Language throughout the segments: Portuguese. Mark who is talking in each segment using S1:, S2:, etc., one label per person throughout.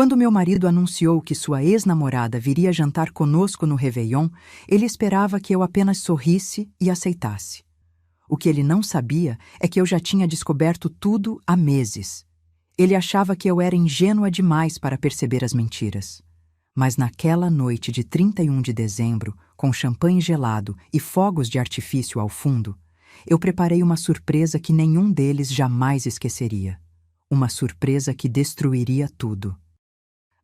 S1: Quando meu marido anunciou que sua ex-namorada viria jantar conosco no Réveillon, ele esperava que eu apenas sorrisse e aceitasse. O que ele não sabia é que eu já tinha descoberto tudo há meses. Ele achava que eu era ingênua demais para perceber as mentiras. Mas naquela noite de 31 de dezembro, com champanhe gelado e fogos de artifício ao fundo, eu preparei uma surpresa que nenhum deles jamais esqueceria. Uma surpresa que destruiria tudo.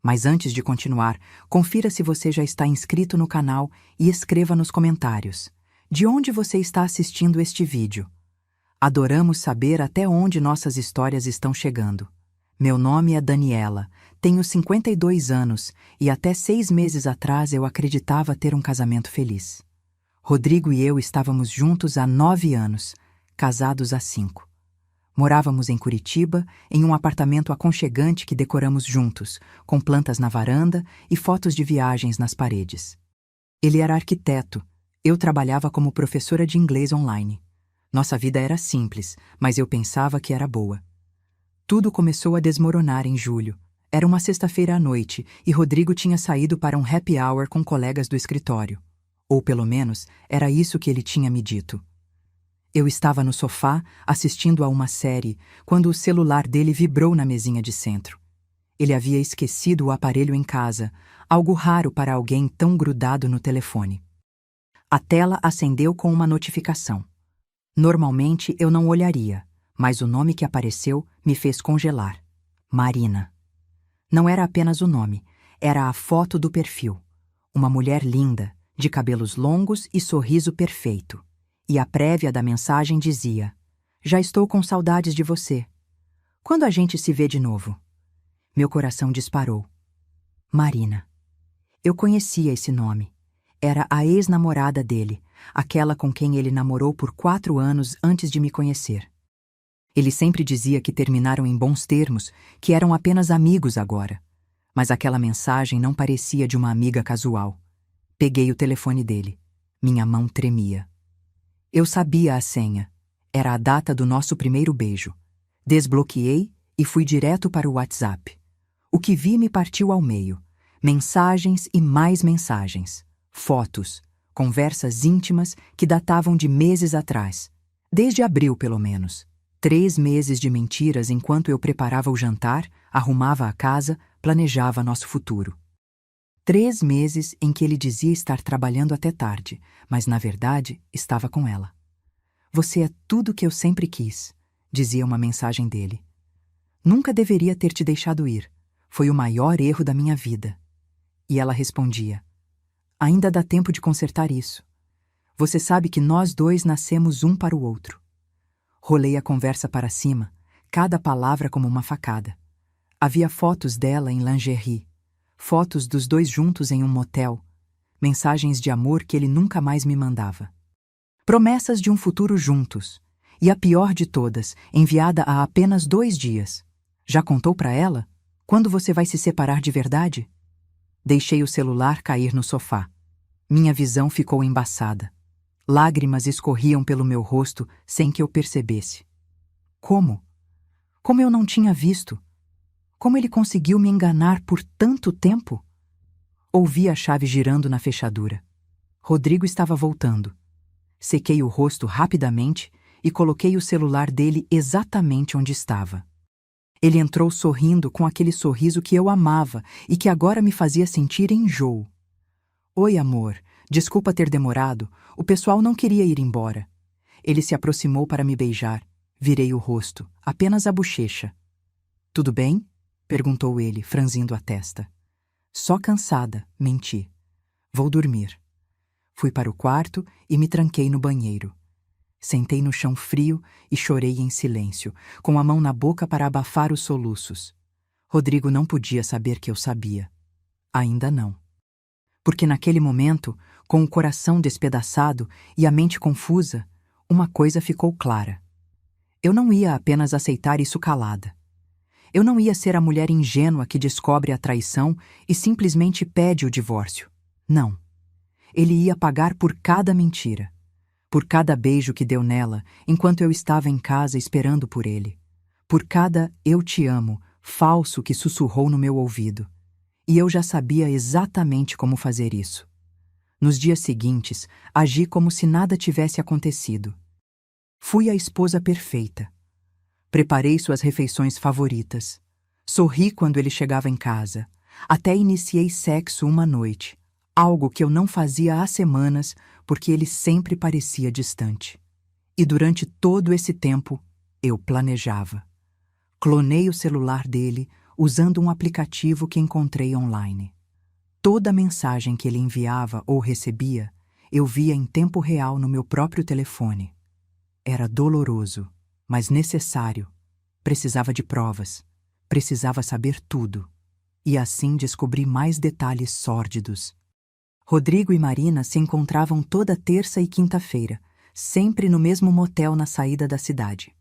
S1: Mas antes de continuar, confira se você já está inscrito no canal e escreva nos comentários. De onde você está assistindo este vídeo? Adoramos saber até onde nossas histórias estão chegando. Meu nome é Daniela, tenho 52 anos e até 6 meses atrás eu acreditava ter um casamento feliz. Rodrigo e eu estávamos juntos há 9 anos, casados há 5. Morávamos em Curitiba, em um apartamento aconchegante que decoramos juntos, com plantas na varanda e fotos de viagens nas paredes. Ele era arquiteto, eu trabalhava como professora de inglês online. Nossa vida era simples, mas eu pensava que era boa. Tudo começou a desmoronar em julho. Era uma sexta-feira à noite e Rodrigo tinha saído para um happy hour com colegas do escritório. Ou pelo menos, era isso que ele tinha me dito. Eu estava no sofá, assistindo a uma série, quando o celular dele vibrou na mesinha de centro. Ele havia esquecido o aparelho em casa, algo raro para alguém tão grudado no telefone. A tela acendeu com uma notificação. Normalmente eu não olharia, mas o nome que apareceu me fez congelar. Marina. Não era apenas o nome, era a foto do perfil. Uma mulher linda, de cabelos longos e sorriso perfeito. E a prévia da mensagem dizia: "Já estou com saudades de você. Quando a gente se vê de novo?" Meu coração disparou. Marina. Eu conhecia esse nome. Era a ex-namorada dele, aquela com quem ele namorou por 4 anos antes de me conhecer. Ele sempre dizia que terminaram em bons termos, que eram apenas amigos agora. Mas aquela mensagem não parecia de uma amiga casual. Peguei o telefone dele. Minha mão tremia. Eu sabia a senha. Era a data do nosso primeiro beijo. Desbloqueei e fui direto para o WhatsApp. O que vi me partiu ao meio. Mensagens e mais mensagens. Fotos. Conversas íntimas que datavam de meses atrás. Desde abril, pelo menos. 3 meses de mentiras enquanto eu preparava o jantar, arrumava a casa, planejava nosso futuro. 3 meses em que ele dizia estar trabalhando até tarde, mas na verdade estava com ela. "Você é tudo que eu sempre quis", dizia uma mensagem dele. "Nunca deveria ter te deixado ir. Foi o maior erro da minha vida." E ela respondia: "Ainda dá tempo de consertar isso. Você sabe que nós dois nascemos um para o outro." Rolei a conversa para cima, cada palavra como uma facada. Havia fotos dela em lingerie. Fotos dos dois juntos em um motel, mensagens de amor que ele nunca mais me mandava. Promessas de um futuro juntos, e a pior de todas, enviada há apenas 2 dias. Já contou para ela? Quando você vai se separar de verdade? Deixei o celular cair no sofá. Minha visão ficou embaçada. Lágrimas escorriam pelo meu rosto sem que eu percebesse. Como? Como eu não tinha visto? Como ele conseguiu me enganar por tanto tempo? Ouvi a chave girando na fechadura. Rodrigo estava voltando. Sequei o rosto rapidamente e coloquei o celular dele exatamente onde estava. Ele entrou sorrindo com aquele sorriso que eu amava e que agora me fazia sentir enjoo. "Oi, amor. Desculpa ter demorado. O pessoal não queria ir embora." Ele se aproximou para me beijar. Virei o rosto, apenas a bochecha. "Tudo bem?" perguntou ele, franzindo a testa. "Só cansada", menti. "Vou dormir." Fui para o quarto e me tranquei no banheiro. Sentei no chão frio e chorei em silêncio, com a mão na boca para abafar os soluços. Rodrigo não podia saber que eu sabia. Ainda não. Porque naquele momento, com o coração despedaçado e a mente confusa, uma coisa ficou clara. Eu não ia apenas aceitar isso calada. Eu não ia ser a mulher ingênua que descobre a traição e simplesmente pede o divórcio. Não. Ele ia pagar por cada mentira, por cada beijo que deu nela enquanto eu estava em casa esperando por ele, por cada "eu te amo" falso que sussurrou no meu ouvido. E eu já sabia exatamente como fazer isso. Nos dias seguintes, agi como se nada tivesse acontecido. Fui a esposa perfeita. Preparei suas refeições favoritas. Sorri quando ele chegava em casa. Até iniciei sexo uma noite, algo que eu não fazia há semanas porque ele sempre parecia distante. E durante todo esse tempo, eu planejava. Clonei o celular dele usando um aplicativo que encontrei online. Toda mensagem que ele enviava ou recebia, eu via em tempo real no meu próprio telefone. Era doloroso, mas necessário. Precisava de provas. Precisava saber tudo. E assim descobri mais detalhes sórdidos. Rodrigo e Marina se encontravam toda terça e quinta-feira, sempre no mesmo motel na saída da cidade.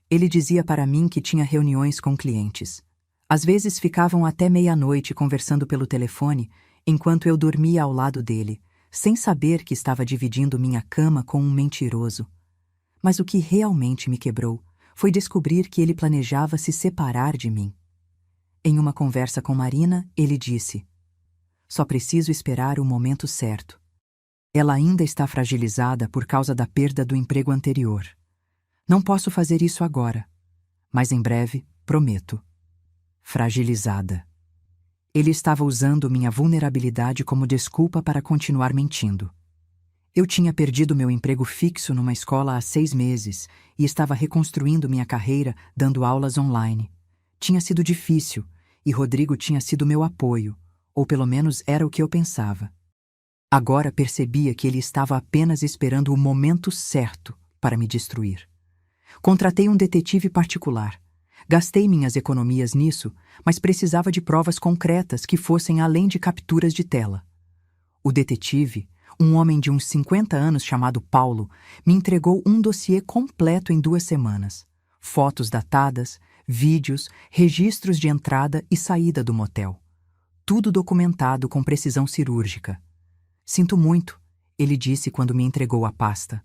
S1: Ele dizia para mim que tinha reuniões com clientes. Às vezes ficavam até meia-noite conversando pelo telefone, enquanto eu dormia ao lado dele, sem saber que estava dividindo minha cama com um mentiroso. Mas o que realmente me quebrou foi descobrir que ele planejava se separar de mim. Em uma conversa com Marina, ele disse: "Só preciso esperar o momento certo. Ela ainda está fragilizada por causa da perda do emprego anterior. Não posso fazer isso agora, mas em breve, prometo." Fragilizada. Ele estava usando minha vulnerabilidade como desculpa para continuar mentindo. Eu tinha perdido meu emprego fixo numa escola há 6 meses e estava reconstruindo minha carreira dando aulas online. Tinha sido difícil e Rodrigo tinha sido meu apoio, ou pelo menos era o que eu pensava. Agora percebia que ele estava apenas esperando o momento certo para me destruir. Contratei um detetive particular. Gastei minhas economias nisso, mas precisava de provas concretas que fossem além de capturas de tela. O detetive, um homem de uns 50 anos chamado Paulo, me entregou um dossiê completo em 2 semanas. Fotos datadas, vídeos, registros de entrada e saída do motel. Tudo documentado com precisão cirúrgica. "Sinto muito", ele disse quando me entregou a pasta.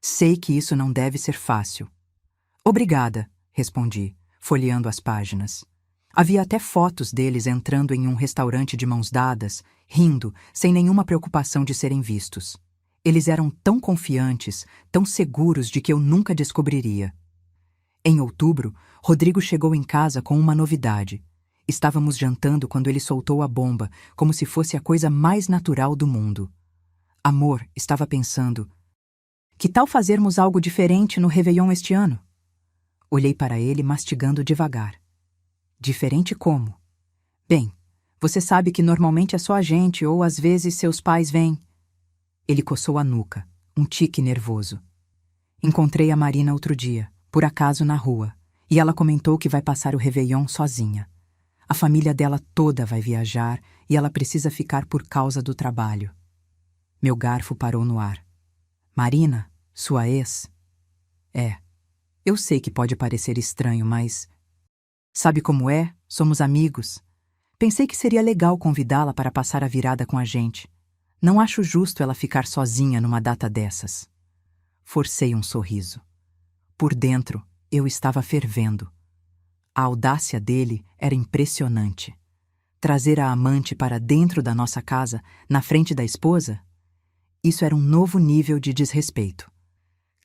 S1: "Sei que isso não deve ser fácil." "Obrigada", respondi, folheando as páginas. Havia até fotos deles entrando em um restaurante de mãos dadas, rindo, sem nenhuma preocupação de serem vistos. Eles eram tão confiantes, tão seguros de que eu nunca descobriria. Em outubro, Rodrigo chegou em casa com uma novidade. Estávamos jantando quando ele soltou a bomba, como se fosse a coisa mais natural do mundo. "Amor", estava pensando, "que tal fazermos algo diferente no Réveillon este ano?" Olhei para ele mastigando devagar. "Diferente como?" "Bem, você sabe que normalmente é só a gente ou às vezes seus pais vêm." Ele coçou a nuca, um tique nervoso. "Encontrei a Marina outro dia, por acaso na rua, e ela comentou que vai passar o Réveillon sozinha. A família dela toda vai viajar e ela precisa ficar por causa do trabalho." Meu garfo parou no ar. "Marina, sua ex?" "É. Eu sei que pode parecer estranho, mas... sabe como é? Somos amigos. Pensei que seria legal convidá-la para passar a virada com a gente. Não acho justo ela ficar sozinha numa data dessas." Forcei um sorriso. Por dentro, eu estava fervendo. A audácia dele era impressionante. Trazer a amante para dentro da nossa casa, na frente da esposa? Isso era um novo nível de desrespeito.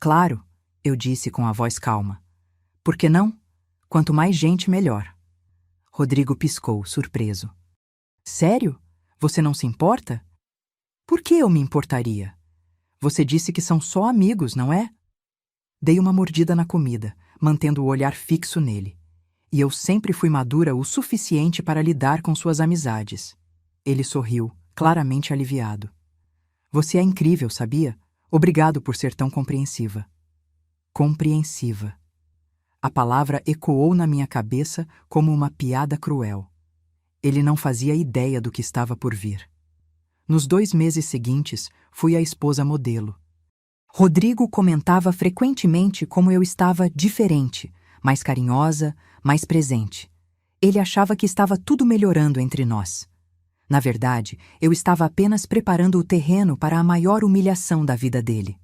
S1: "Claro", eu disse com a voz calma. "Por que não? Quanto mais gente, melhor." Rodrigo piscou, surpreso. "Sério? Você não se importa?" "Por que eu me importaria? Você disse que são só amigos, não é?" Dei uma mordida na comida, mantendo o olhar fixo nele. E eu sempre fui madura o suficiente para lidar com suas amizades. Ele sorriu, claramente aliviado. "Você é incrível, sabia? Obrigado por ser tão compreensiva." Compreensiva. A palavra ecoou na minha cabeça como uma piada cruel. Ele não fazia ideia do que estava por vir. Nos 2 meses seguintes, fui a esposa modelo. Rodrigo comentava frequentemente como eu estava diferente, mais carinhosa, mais presente. Ele achava que estava tudo melhorando entre nós. Na verdade, eu estava apenas preparando o terreno para a maior humilhação da vida dele.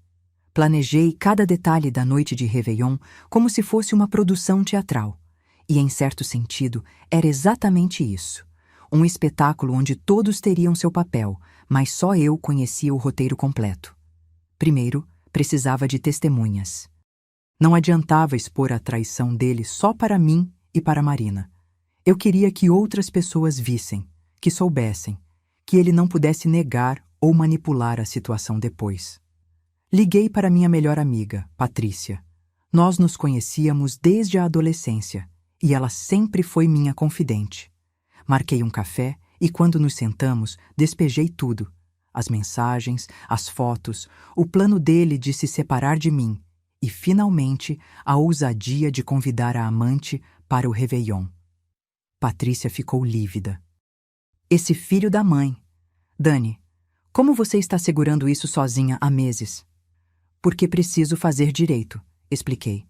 S1: Planejei cada detalhe da noite de Réveillon como se fosse uma produção teatral. E, em certo sentido, era exatamente isso. Um espetáculo onde todos teriam seu papel, mas só eu conhecia o roteiro completo. Primeiro, precisava de testemunhas. Não adiantava expor a traição dele só para mim e para Marina. Eu queria que outras pessoas vissem, que soubessem, que ele não pudesse negar ou manipular a situação depois. Liguei para minha melhor amiga, Patrícia. Nós nos conhecíamos desde a adolescência e ela sempre foi minha confidente. Marquei um café e, quando nos sentamos, despejei tudo. As mensagens, as fotos, o plano dele de se separar de mim e, finalmente, a ousadia de convidar a amante para o Réveillon. Patrícia ficou lívida. Esse filho da mãe. Dani, como você está segurando isso sozinha há meses? Porque preciso fazer direito, expliquei.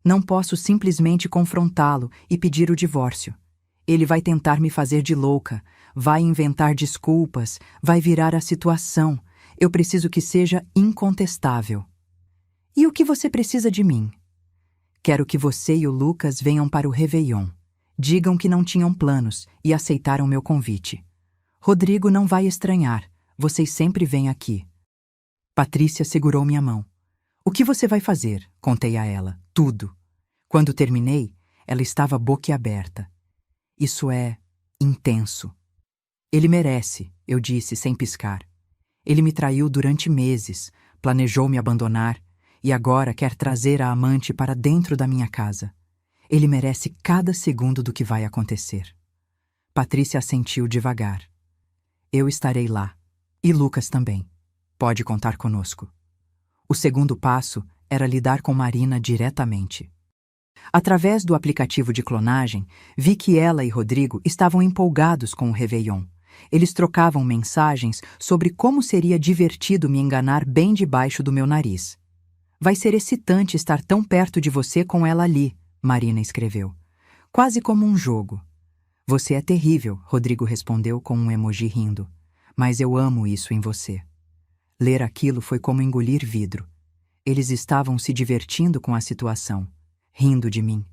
S1: Não posso simplesmente confrontá-lo e pedir o divórcio. Ele vai tentar me fazer de louca, vai inventar desculpas, vai virar a situação. Eu preciso que seja incontestável. E o que você precisa de mim? Quero que você e o Lucas venham para o Réveillon. Digam que não tinham planos e aceitaram meu convite. Rodrigo não vai estranhar. Vocês sempre vêm aqui. Patrícia segurou minha mão. O que você vai fazer? Contei a ela. Tudo. Quando terminei, ela estava boquiaberta. Isso é intenso. Ele merece, eu disse sem piscar. Ele me traiu durante meses, planejou me abandonar e agora quer trazer a amante para dentro da minha casa. Ele merece cada segundo do que vai acontecer. Patrícia assentiu devagar. Eu estarei lá. E Lucas também. Pode contar conosco. O segundo passo era lidar com Marina diretamente. Através do aplicativo de clonagem, vi que ela e Rodrigo estavam empolgados com o Réveillon. Eles trocavam mensagens sobre como seria divertido me enganar bem debaixo do meu nariz. Vai ser excitante estar tão perto de você com ela ali, Marina escreveu. Quase como um jogo. Você é terrível, Rodrigo respondeu com um emoji rindo. Mas eu amo isso em você. Ler aquilo foi como engolir vidro. Eles estavam se divertindo com a situação, rindo de mim.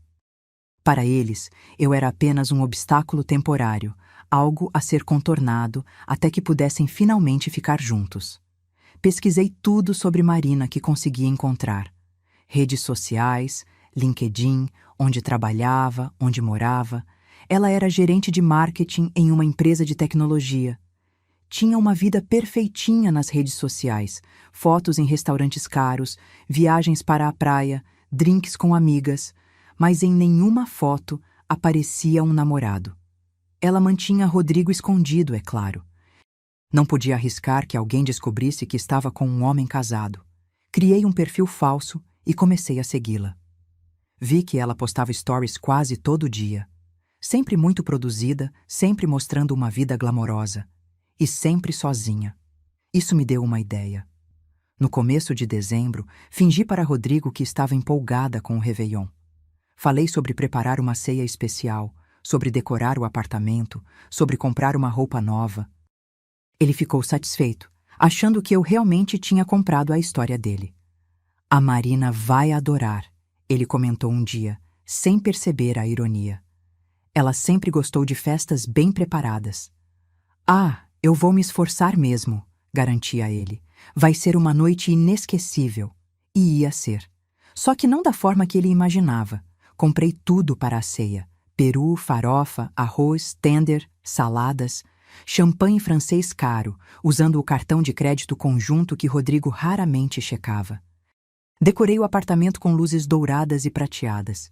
S1: Para eles, eu era apenas um obstáculo temporário, algo a ser contornado até que pudessem finalmente ficar juntos. Pesquisei tudo sobre Marina que consegui encontrar. Redes sociais, LinkedIn, onde trabalhava, onde morava. Ela era gerente de marketing em uma empresa de tecnologia. Tinha uma vida perfeitinha nas redes sociais, fotos em restaurantes caros, viagens para a praia, drinks com amigas, mas em nenhuma foto aparecia um namorado. Ela mantinha Rodrigo escondido, é claro. Não podia arriscar que alguém descobrisse que estava com um homem casado. Criei um perfil falso e comecei a segui-la. Vi que ela postava stories quase todo dia. Sempre muito produzida, sempre mostrando uma vida glamourosa. E sempre sozinha. Isso me deu uma ideia. No começo de dezembro, fingi para Rodrigo que estava empolgada com o Réveillon. Falei sobre preparar uma ceia especial, sobre decorar o apartamento, sobre comprar uma roupa nova. Ele ficou satisfeito, achando que eu realmente tinha comprado a história dele. A Marina vai adorar, ele comentou um dia, sem perceber a ironia. Ela sempre gostou de festas bem preparadas. Ah, eu vou me esforçar mesmo, garantia ele. Vai ser uma noite inesquecível. E ia ser. Só que não da forma que ele imaginava. Comprei tudo para a ceia. Peru, farofa, arroz, tender, saladas, champanhe francês caro, usando o cartão de crédito conjunto que Rodrigo raramente checava. Decorei o apartamento com luzes douradas e prateadas.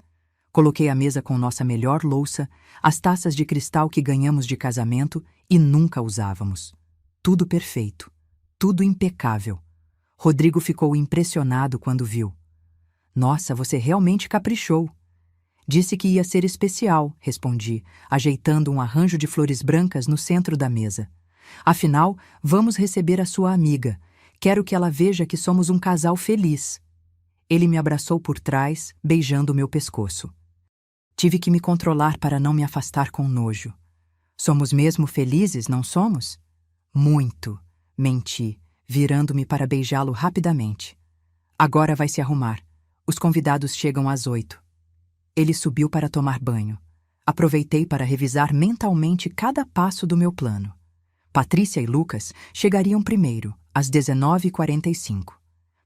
S1: Coloquei a mesa com nossa melhor louça, as taças de cristal que ganhamos de casamento e nunca usávamos. Tudo perfeito, tudo impecável. Rodrigo ficou impressionado quando viu. Nossa, você realmente caprichou. Disse que ia ser especial, respondi, ajeitando um arranjo de flores brancas no centro da mesa. Afinal, vamos receber a sua amiga. Quero que ela veja que somos um casal feliz. Ele me abraçou por trás, beijando meu pescoço. Tive que me controlar para não me afastar com nojo. Somos mesmo felizes, não somos? Muito, menti, virando-me para beijá-lo rapidamente. Agora vai se arrumar. Os convidados chegam às 8. Ele subiu para tomar banho. Aproveitei para revisar mentalmente cada passo do meu plano. Patrícia e Lucas chegariam primeiro, às 19h45.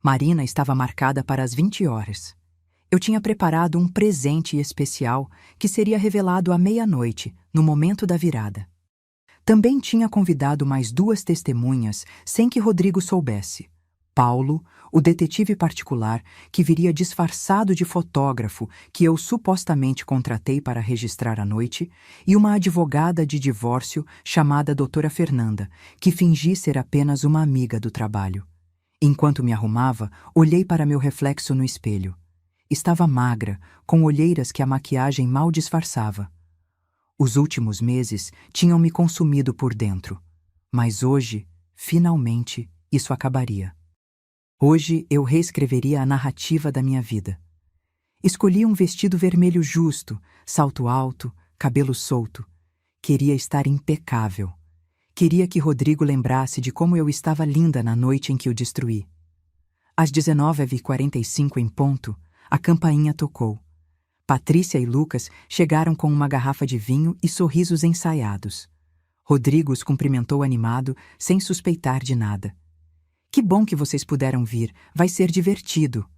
S1: Marina estava marcada para as 20 horas. Eu tinha preparado um presente especial que seria revelado à meia-noite, no momento da virada. Também tinha convidado mais 2 testemunhas sem que Rodrigo soubesse. Paulo, o detetive particular que viria disfarçado de fotógrafo que eu supostamente contratei para registrar a noite, e uma advogada de divórcio chamada Doutora Fernanda, que fingi ser apenas uma amiga do trabalho. Enquanto me arrumava, olhei para meu reflexo no espelho. Estava magra, com olheiras que a maquiagem mal disfarçava. Os últimos meses tinham me consumido por dentro, mas hoje, finalmente, isso acabaria. Hoje eu reescreveria a narrativa da minha vida. Escolhi um vestido vermelho justo, salto alto, cabelo solto. Queria estar impecável. Queria que Rodrigo lembrasse de como eu estava linda na noite em que o destruí. Às 19h45 em ponto, a campainha tocou. Patrícia e Lucas chegaram com uma garrafa de vinho e sorrisos ensaiados. Rodrigo os cumprimentou animado, sem suspeitar de nada. Que bom que vocês puderam vir, vai ser divertido.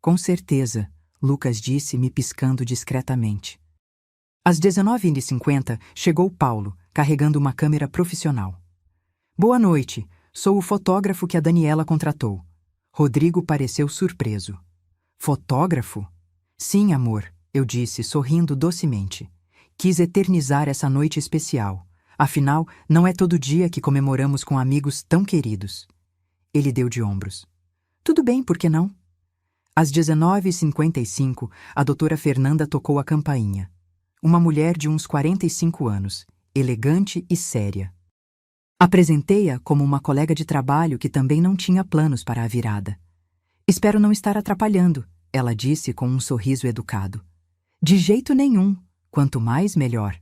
S1: Com certeza, Lucas disse, me piscando discretamente. Às 19h50, chegou Paulo, carregando uma câmera profissional. Boa noite, sou o fotógrafo que a Daniela contratou. Rodrigo pareceu surpreso. Fotógrafo? Sim, amor, eu disse, sorrindo docemente. Quis eternizar essa noite especial. Afinal, não é todo dia que comemoramos com amigos tão queridos. Ele deu de ombros. Tudo bem, por que não? Às 19h55, a doutora Fernanda tocou a campainha. Uma mulher de uns 45 anos, elegante e séria. Apresentei-a como uma colega de trabalho que também não tinha planos para a virada. Espero não estar atrapalhando, ela disse com um sorriso educado. De jeito nenhum, quanto mais melhor.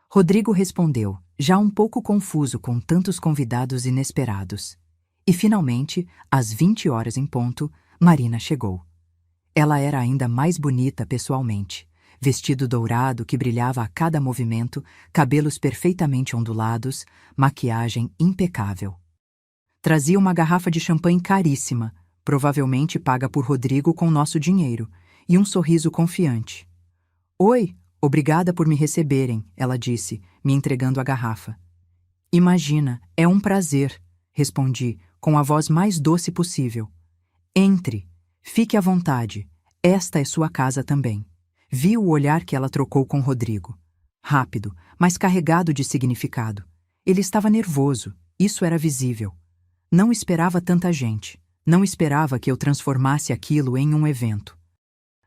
S1: Rodrigo respondeu, já um pouco confuso com tantos convidados inesperados. E finalmente, às 20 horas em ponto, Marina chegou. Ela era ainda mais bonita pessoalmente. Vestido dourado que brilhava a cada movimento, cabelos perfeitamente ondulados, maquiagem impecável. Trazia uma garrafa de champanhe caríssima, provavelmente paga por Rodrigo com nosso dinheiro, e um sorriso confiante. Oi, obrigada por me receberem, ela disse, me entregando a garrafa. Imagina, é um prazer, respondi, com a voz mais doce possível. Entre, fique à vontade, esta é sua casa também. Vi o olhar que ela trocou com Rodrigo. Rápido, mas carregado de significado. Ele estava nervoso, isso era visível. Não esperava tanta gente. Não esperava que eu transformasse aquilo em um evento.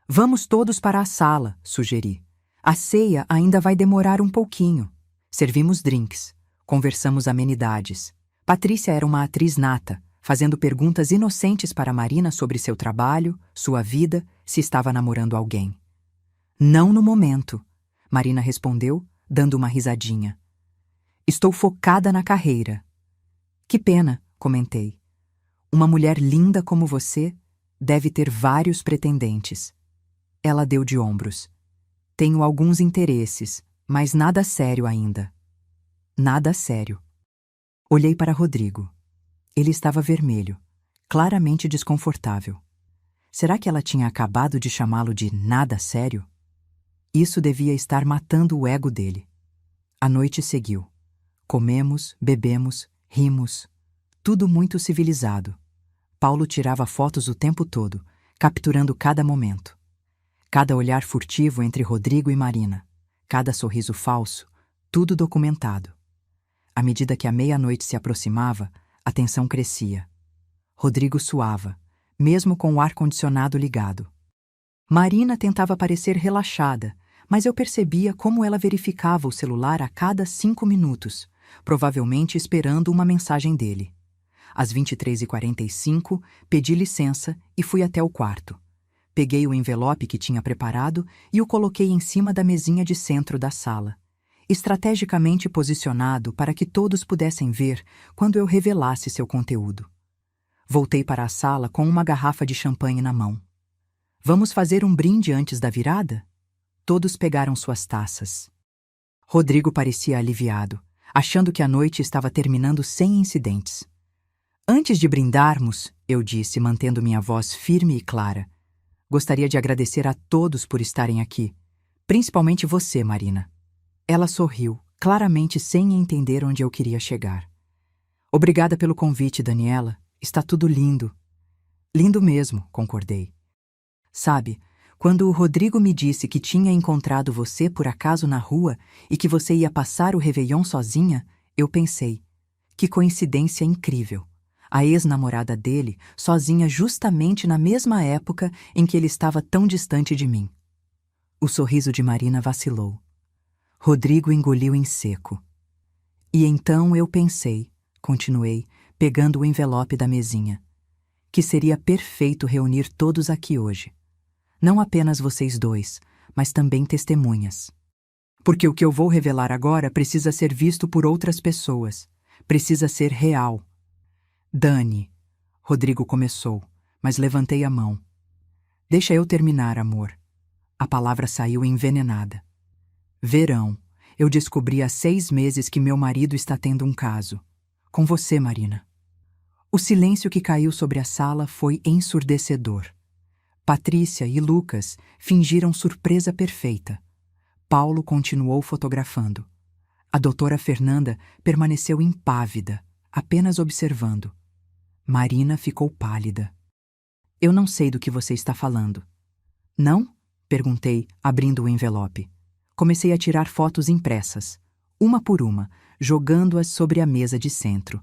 S1: Vamos todos para a sala, sugeri. A ceia ainda vai demorar um pouquinho. Servimos drinks. Conversamos amenidades. Patrícia era uma atriz nata, fazendo perguntas inocentes para Marina sobre seu trabalho, sua vida, se estava namorando alguém. Não no momento, Marina respondeu, dando uma risadinha. Estou focada na carreira. Que pena, comentei. Uma mulher linda como você deve ter vários pretendentes. Ela deu de ombros. Tenho alguns interesses, mas nada sério ainda. Nada sério. Olhei para Rodrigo. Ele estava vermelho, claramente desconfortável. Será que ela tinha acabado de chamá-lo de nada sério? Isso devia estar matando o ego dele. A noite seguiu. Comemos, bebemos, rimos. Tudo muito civilizado. Paulo tirava fotos o tempo todo, capturando cada momento. Cada olhar furtivo entre Rodrigo e Marina. Cada sorriso falso, tudo documentado. À medida que a meia-noite se aproximava, a tensão crescia. Rodrigo suava, mesmo com o ar-condicionado ligado. Marina tentava parecer relaxada, mas eu percebia como ela verificava o celular a cada 5 minutos, provavelmente esperando uma mensagem dele. Às 23h45, pedi licença e fui até o quarto. Peguei o envelope que tinha preparado e o coloquei em cima da mesinha de centro da sala, estrategicamente posicionado para que todos pudessem ver quando eu revelasse seu conteúdo. Voltei para a sala com uma garrafa de champanhe na mão. Vamos fazer um brinde antes da virada? todos pegaram suas taças. Rodrigo parecia aliviado, achando que a noite estava terminando sem incidentes. Antes de brindarmos, eu disse, mantendo minha voz firme e clara, gostaria de agradecer a todos por estarem aqui, principalmente você, Marina. Ela sorriu, claramente sem entender onde eu queria chegar. Obrigada pelo convite, Daniela. Está tudo lindo. Lindo mesmo, concordei. Sabe, quando o Rodrigo me disse que tinha encontrado você por acaso na rua e que você ia passar o Réveillon sozinha, eu pensei, que coincidência incrível. A ex-namorada dele, sozinha justamente na mesma época em que ele estava tão distante de mim. O sorriso de Marina vacilou. Rodrigo engoliu em seco. E então eu pensei, continuei, pegando o envelope da mesinha, que seria perfeito reunir todos aqui hoje. Não apenas vocês dois, mas também testemunhas. Porque o que eu vou revelar agora precisa ser visto por outras pessoas. Precisa ser real. Dani, Rodrigo começou, mas levantei a mão. Deixa eu terminar, amor. A palavra saiu envenenada. Verão, eu descobri há 6 meses que meu marido está tendo um caso. Com você, Marina. O silêncio que caiu sobre a sala foi ensurdecedor. Patrícia e Lucas fingiram surpresa perfeita. Paulo continuou fotografando. A doutora Fernanda permaneceu impávida, apenas observando. Marina ficou pálida. Eu não sei do que você está falando. Não? Perguntei, abrindo o envelope. Comecei a tirar fotos impressas, uma por uma, jogando-as sobre a mesa de centro.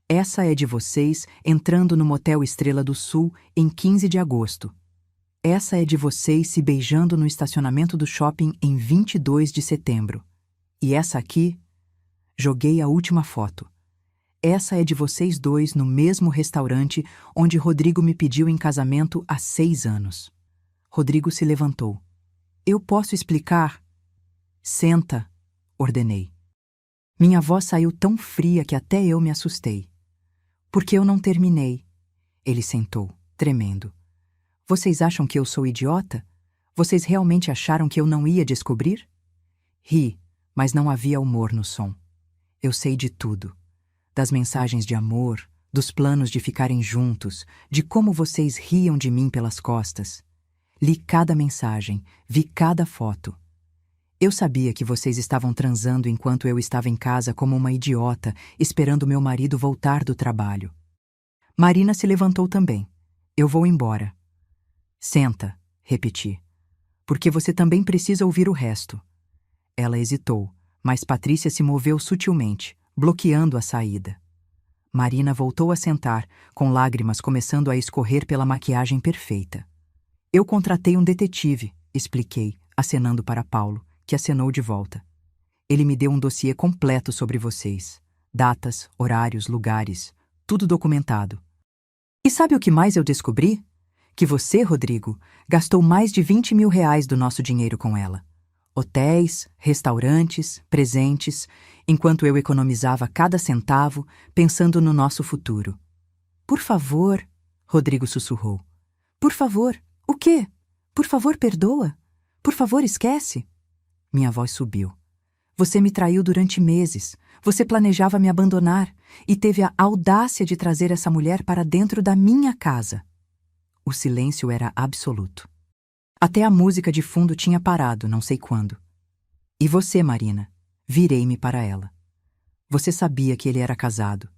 S1: Essa é de vocês entrando no Motel Estrela do Sul em 15 de agosto. Essa é de vocês se beijando no estacionamento do shopping em 22 de setembro. E essa aqui? Joguei a última foto. Essa é de vocês dois no mesmo restaurante onde Rodrigo me pediu em casamento há 6 anos. Rodrigo se levantou. Eu posso explicar? Senta, ordenei. Minha voz saiu tão fria que até eu me assustei. Porque eu não terminei. Ele sentou, tremendo. Vocês acham que eu sou idiota? Vocês realmente acharam que eu não ia descobrir? Ri, mas não havia humor no som. Eu sei de tudo. Das mensagens de amor, dos planos de ficarem juntos, de como vocês riam de mim pelas costas. Li cada mensagem, vi cada foto. Eu sabia que vocês estavam transando enquanto eu estava em casa como uma idiota, esperando meu marido voltar do trabalho. Marina se levantou também. Eu vou embora. Senta, repeti. Porque você também precisa ouvir o resto. Ela hesitou, mas Patrícia se moveu sutilmente, bloqueando a saída. Marina voltou a sentar, com lágrimas começando a escorrer pela maquiagem perfeita. Eu contratei um detetive, expliquei, acenando para Paulo, que acenou de volta. Ele me deu um dossiê completo sobre vocês. Datas, horários, lugares, tudo documentado. E sabe o que mais eu descobri? Que você, Rodrigo, gastou mais de 20 mil reais do nosso dinheiro com ela. Hotéis, restaurantes, presentes, enquanto eu economizava cada centavo, pensando no nosso futuro. Por favor, Rodrigo sussurrou. Por favor, o quê? Por favor, perdoa. Por favor, esquece. Minha voz subiu. Você me traiu durante meses. Você planejava me abandonar e teve a audácia de trazer essa mulher para dentro da minha casa. O silêncio era absoluto. Até a música de fundo tinha parado, não sei quando. E você, Marina? Virei-me para ela. Você sabia que ele era casado.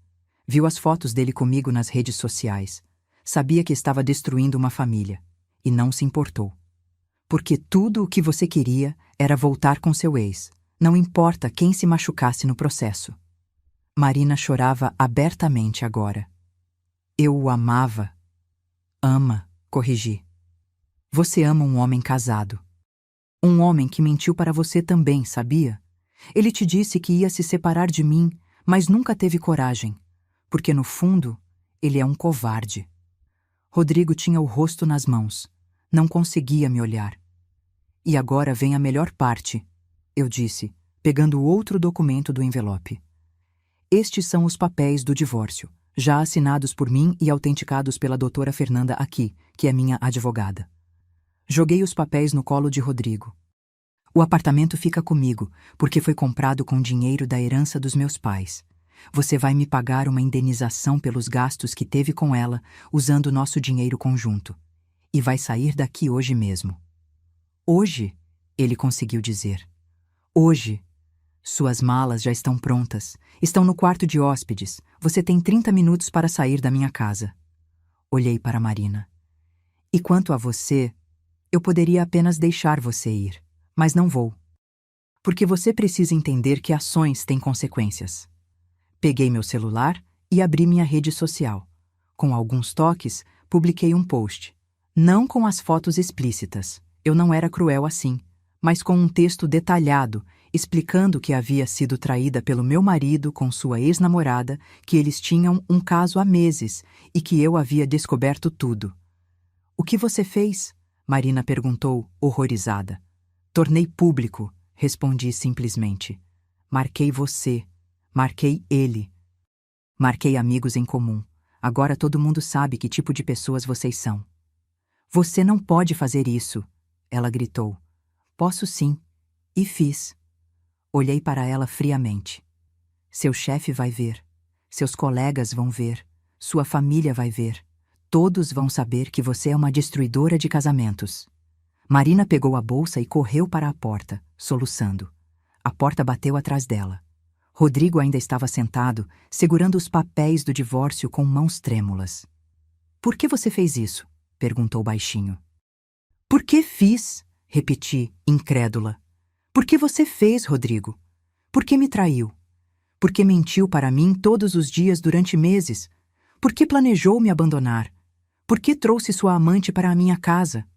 S1: Viu as fotos dele comigo nas redes sociais. Sabia que estava destruindo uma família. E não se importou. Porque tudo o que você queria era voltar com seu ex. Não importa quem se machucasse no processo. Marina chorava abertamente agora. Eu o amava. Ama, corrigi. Você ama um homem casado. Um homem que mentiu para você também, sabia? Ele te disse que ia se separar de mim, mas nunca teve coragem, porque no fundo, ele é um covarde. Rodrigo tinha o rosto nas mãos. Não conseguia me olhar. E agora vem a melhor parte, eu disse, pegando o outro documento do envelope. Estes são os papéis do divórcio, já assinados por mim e autenticados pela doutora Fernanda aqui, que é minha advogada. Joguei os papéis no colo de Rodrigo. O apartamento fica comigo, porque foi comprado com dinheiro da herança dos meus pais. Você vai me pagar uma indenização pelos gastos que teve com ela, usando nosso dinheiro conjunto. E vai sair daqui hoje mesmo. Hoje, ele conseguiu dizer. Hoje. Suas malas já estão prontas. Estão no quarto de hóspedes. Você tem 30 minutos para sair da minha casa. Olhei para Marina. E quanto a você, eu poderia apenas deixar você ir, mas não vou. Porque você precisa entender que ações têm consequências. Peguei meu celular e abri minha rede social. Com alguns toques, publiquei um post. Não com as fotos explícitas, eu não era cruel assim, mas com um texto detalhado, explicando que havia sido traída pelo meu marido com sua ex-namorada, que eles tinham um caso há meses e que eu havia descoberto tudo. O que você fez? Marina perguntou, horrorizada. Tornei público, respondi simplesmente. Marquei você. Marquei ele. Marquei amigos em comum. Agora todo mundo sabe que tipo de pessoas vocês são. Você não pode fazer isso, ela gritou. Posso sim. E fiz. Olhei para ela friamente. Seu chefe vai ver. Seus colegas vão ver. Sua família vai ver. Todos vão saber que você é uma destruidora de casamentos. Marina pegou a bolsa e correu para a porta, soluçando. A porta bateu atrás dela. Rodrigo ainda estava sentado, segurando os papéis do divórcio com mãos trêmulas. Por que você fez isso? Perguntou baixinho. Por que fiz? Repeti, incrédula. Por que você fez, Rodrigo? Por que me traiu? Por que mentiu para mim todos os dias durante meses? Por que planejou me abandonar? Por que trouxe sua amante para a minha casa?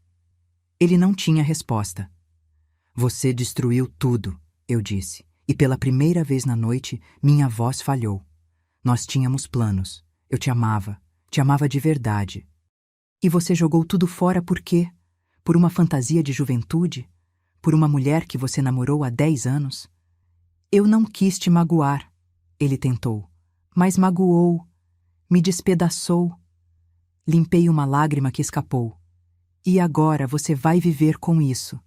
S1: Ele não tinha resposta. Você destruiu tudo, eu disse, e pela primeira vez na noite, minha voz falhou. Nós tínhamos planos. Eu te amava de verdade. E você jogou tudo fora por quê? Por uma fantasia de juventude? Por uma mulher que você namorou há 10 anos? Eu não quis te magoar, ele tentou, mas magoou, me despedaçou. Limpei uma lágrima que escapou. E agora você vai viver com isso.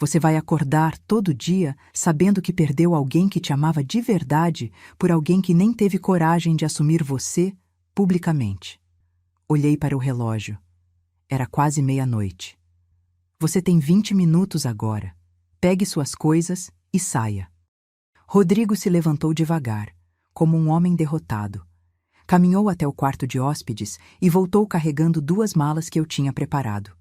S1: Você vai acordar todo dia sabendo que perdeu alguém que te amava de verdade por alguém que nem teve coragem de assumir você publicamente. Olhei para o relógio. Era quase meia-noite. Você tem 20 minutos agora. Pegue suas coisas e saia. Rodrigo se levantou devagar, como um homem derrotado. Caminhou até o quarto de hóspedes e voltou carregando 2 malas que eu tinha preparado.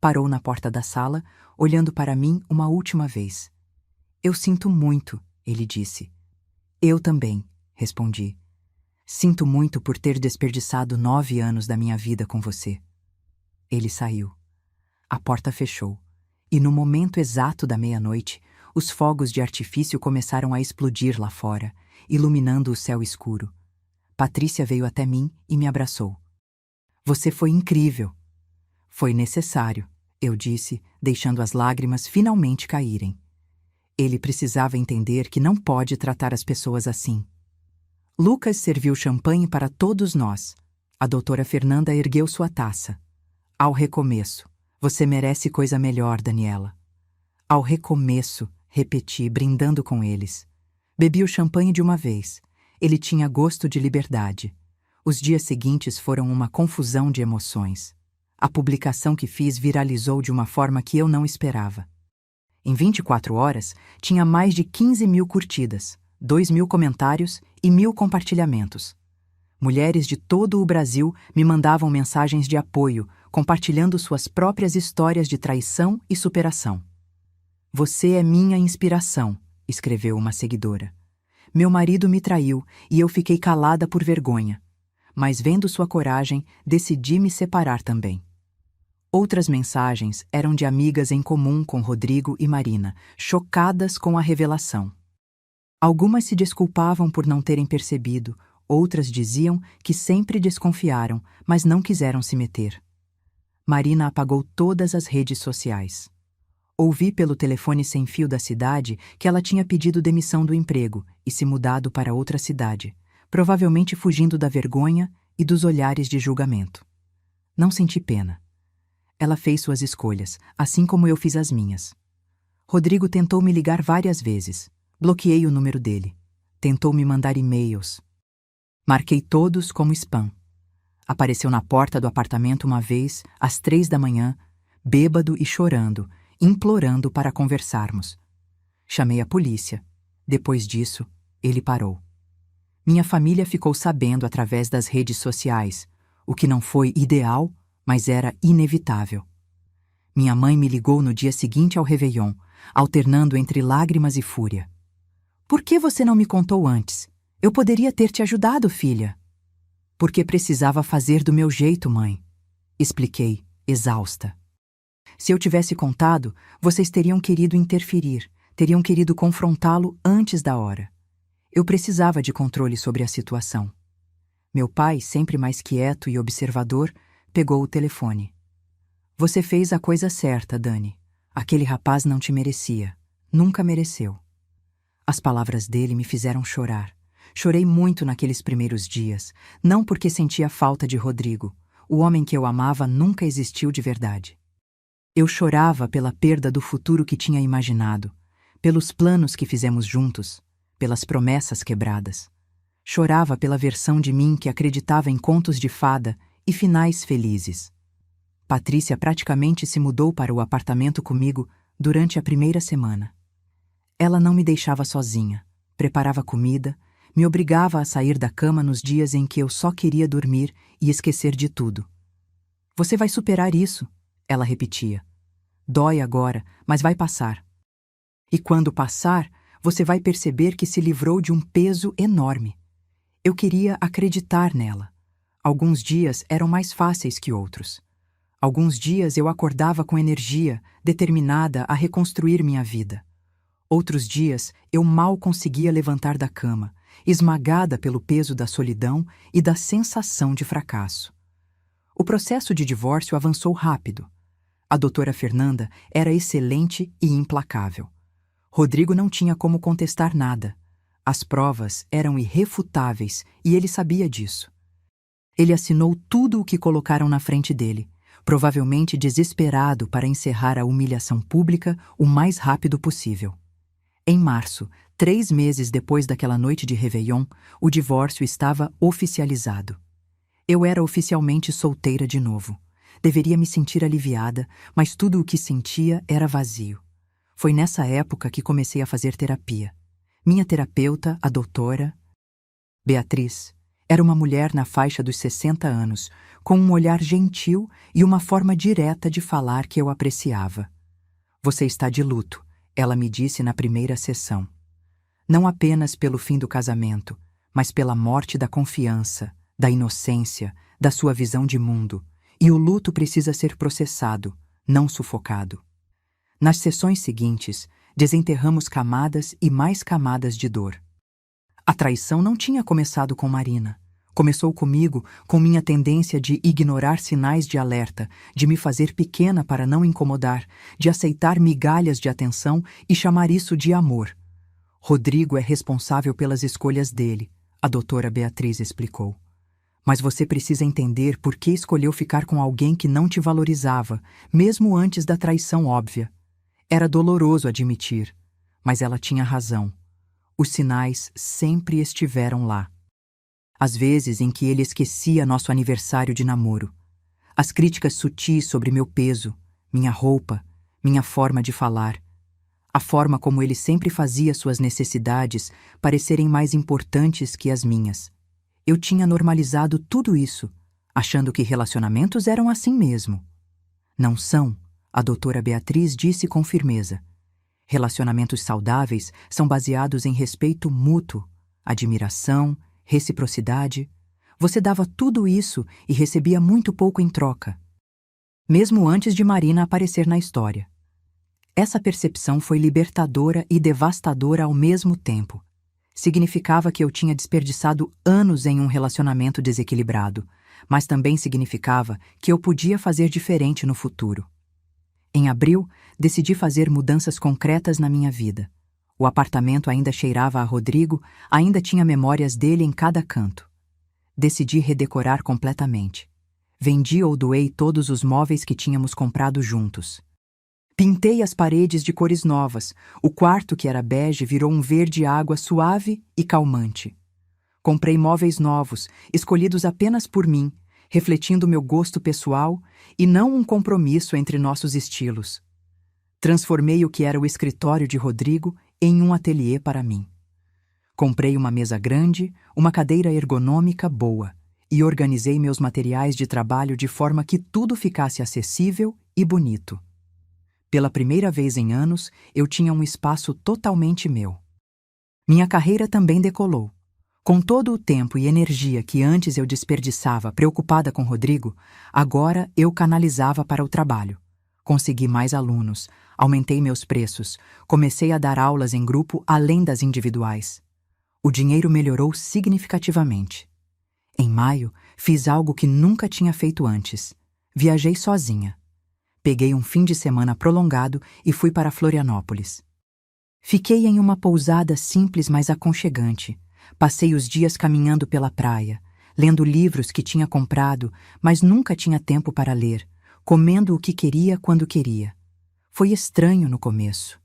S1: Parou na porta da sala, olhando para mim uma última vez. Eu sinto muito, ele disse. Eu também, respondi. Sinto muito por ter desperdiçado 9 anos da minha vida com você. Ele saiu. A porta fechou, e no momento exato da meia-noite, os fogos de artifício começaram a explodir lá fora, iluminando o céu escuro. Patrícia veio até mim e me abraçou. Você foi incrível. Foi necessário, eu disse, deixando as lágrimas finalmente caírem. Ele precisava entender que não pode tratar as pessoas assim. Lucas serviu champanhe para todos nós. A doutora Fernanda ergueu sua taça. Ao recomeço. Você merece coisa melhor, Daniela. Ao recomeço, repeti, brindando com eles. Bebi o champanhe de uma vez. Ele tinha gosto de liberdade. Os dias seguintes foram uma confusão de emoções. A publicação que fiz viralizou de uma forma que eu não esperava. Em 24 horas, tinha mais de 15.000 curtidas, 2.000 comentários e 1.000 compartilhamentos. Mulheres de todo o Brasil me mandavam mensagens de apoio, compartilhando suas próprias histórias de traição e superação. Você é minha inspiração, escreveu uma seguidora. Meu marido me traiu e eu fiquei calada por vergonha. Mas vendo sua coragem, decidi me separar também. Outras mensagens eram de amigas em comum com Rodrigo e Marina, chocadas com a revelação. Algumas se desculpavam por não terem percebido, outras diziam que sempre desconfiaram, mas não quiseram se meter. Marina apagou todas as redes sociais. Ouvi pelo telefone sem fio da cidade que ela tinha pedido demissão do emprego e se mudado para outra cidade, provavelmente fugindo da vergonha e dos olhares de julgamento. Não senti pena. Ela fez suas escolhas, assim como eu fiz as minhas. Rodrigo tentou me ligar várias vezes. Bloqueei o número dele. Tentou me mandar e-mails. Marquei todos como spam. Apareceu na porta do apartamento uma vez, às 3 da manhã, bêbado e chorando, implorando para conversarmos. Chamei a polícia. Depois disso, ele parou. Minha família ficou sabendo através das redes sociais, o que não foi ideal, mas era inevitável. Minha mãe me ligou no dia seguinte ao Réveillon, alternando entre lágrimas e fúria. Por que você não me contou antes? Eu poderia ter te ajudado, filha. Porque precisava fazer do meu jeito, mãe. Expliquei, exausta. Se eu tivesse contado, vocês teriam querido interferir, teriam querido confrontá-lo antes da hora. Eu precisava de controle sobre a situação. Meu pai, sempre mais quieto e observador, pegou o telefone. Você fez a coisa certa, Dani. Aquele rapaz não te merecia. Nunca mereceu. As palavras dele me fizeram chorar. Chorei muito naqueles primeiros dias, não porque sentia falta de Rodrigo. O homem que eu amava nunca existiu de verdade. Eu chorava pela perda do futuro que tinha imaginado, pelos planos que fizemos juntos, pelas promessas quebradas. Chorava pela versão de mim que acreditava em contos de fada e finais felizes. Patrícia praticamente se mudou para o apartamento comigo durante a primeira semana. Ela não me deixava sozinha, preparava comida, me obrigava a sair da cama nos dias em que eu só queria dormir e esquecer de tudo. Você vai superar isso, ela repetia. Dói agora, mas vai passar. E quando passar, você vai perceber que se livrou de um peso enorme. Eu queria acreditar nela. Alguns dias eram mais fáceis que outros. Alguns dias eu acordava com energia, determinada a reconstruir minha vida. Outros dias eu mal conseguia levantar da cama, esmagada pelo peso da solidão e da sensação de fracasso. O processo de divórcio avançou rápido. A doutora Fernanda era excelente e implacável. Rodrigo não tinha como contestar nada. As provas eram irrefutáveis e ele sabia disso. Ele assinou tudo o que colocaram na frente dele, provavelmente desesperado para encerrar a humilhação pública o mais rápido possível. Em março, 3 meses depois daquela noite de Réveillon, o divórcio estava oficializado. Eu era oficialmente solteira de novo. Deveria me sentir aliviada, mas tudo o que sentia era vazio. Foi nessa época que comecei a fazer terapia. Minha terapeuta, a doutora Beatriz, era uma mulher na faixa dos 60 anos, com um olhar gentil e uma forma direta de falar que eu apreciava. Você está de luto, ela me disse na primeira sessão. Não apenas pelo fim do casamento, mas pela morte da confiança, da inocência, da sua visão de mundo. E o luto precisa ser processado, não sufocado. Nas sessões seguintes, desenterramos camadas e mais camadas de dor. A traição não tinha começado com Marina. Começou comigo, com minha tendência de ignorar sinais de alerta, de me fazer pequena para não incomodar, de aceitar migalhas de atenção e chamar isso de amor. Rodrigo é responsável pelas escolhas dele, a doutora Beatriz explicou. Mas você precisa entender por que escolheu ficar com alguém que não te valorizava, mesmo antes da traição óbvia. Era doloroso admitir, mas ela tinha razão. Os sinais sempre estiveram lá. As vezes em que ele esquecia nosso aniversário de namoro. As críticas sutis sobre meu peso, minha roupa, minha forma de falar. A forma como ele sempre fazia suas necessidades parecerem mais importantes que as minhas. Eu tinha normalizado tudo isso, achando que relacionamentos eram assim mesmo. Não são, a doutora Beatriz disse com firmeza. Relacionamentos saudáveis são baseados em respeito mútuo, admiração, reciprocidade. Você dava tudo isso e recebia muito pouco em troca. Mesmo antes de Marina aparecer na história. Essa percepção foi libertadora e devastadora ao mesmo tempo. Significava que eu tinha desperdiçado anos em um relacionamento desequilibrado, mas também significava que eu podia fazer diferente no futuro. Em abril, decidi fazer mudanças concretas na minha vida. O apartamento ainda cheirava a Rodrigo, ainda tinha memórias dele em cada canto. Decidi redecorar completamente. Vendi ou doei todos os móveis que tínhamos comprado juntos. Pintei as paredes de cores novas. O quarto, que era bege, virou um verde água suave e calmante. Comprei móveis novos, escolhidos apenas por mim, refletindo meu gosto pessoal e não um compromisso entre nossos estilos. Transformei o que era o escritório de Rodrigo em um ateliê para mim. Comprei uma mesa grande, uma cadeira ergonômica boa e organizei meus materiais de trabalho de forma que tudo ficasse acessível e bonito. Pela primeira vez em anos, eu tinha um espaço totalmente meu. Minha carreira também decolou. Com todo o tempo e energia que antes eu desperdiçava preocupada com Rodrigo, agora eu canalizava para o trabalho. Consegui mais alunos, aumentei meus preços, comecei a dar aulas em grupo além das individuais. O dinheiro melhorou significativamente. Em maio, fiz algo que nunca tinha feito antes. Viajei sozinha. Peguei um fim de semana prolongado e fui para Florianópolis. Fiquei em uma pousada simples, mas aconchegante. Passei os dias caminhando pela praia, lendo livros que tinha comprado, mas nunca tinha tempo para ler, comendo o que queria quando queria. Foi estranho no começo.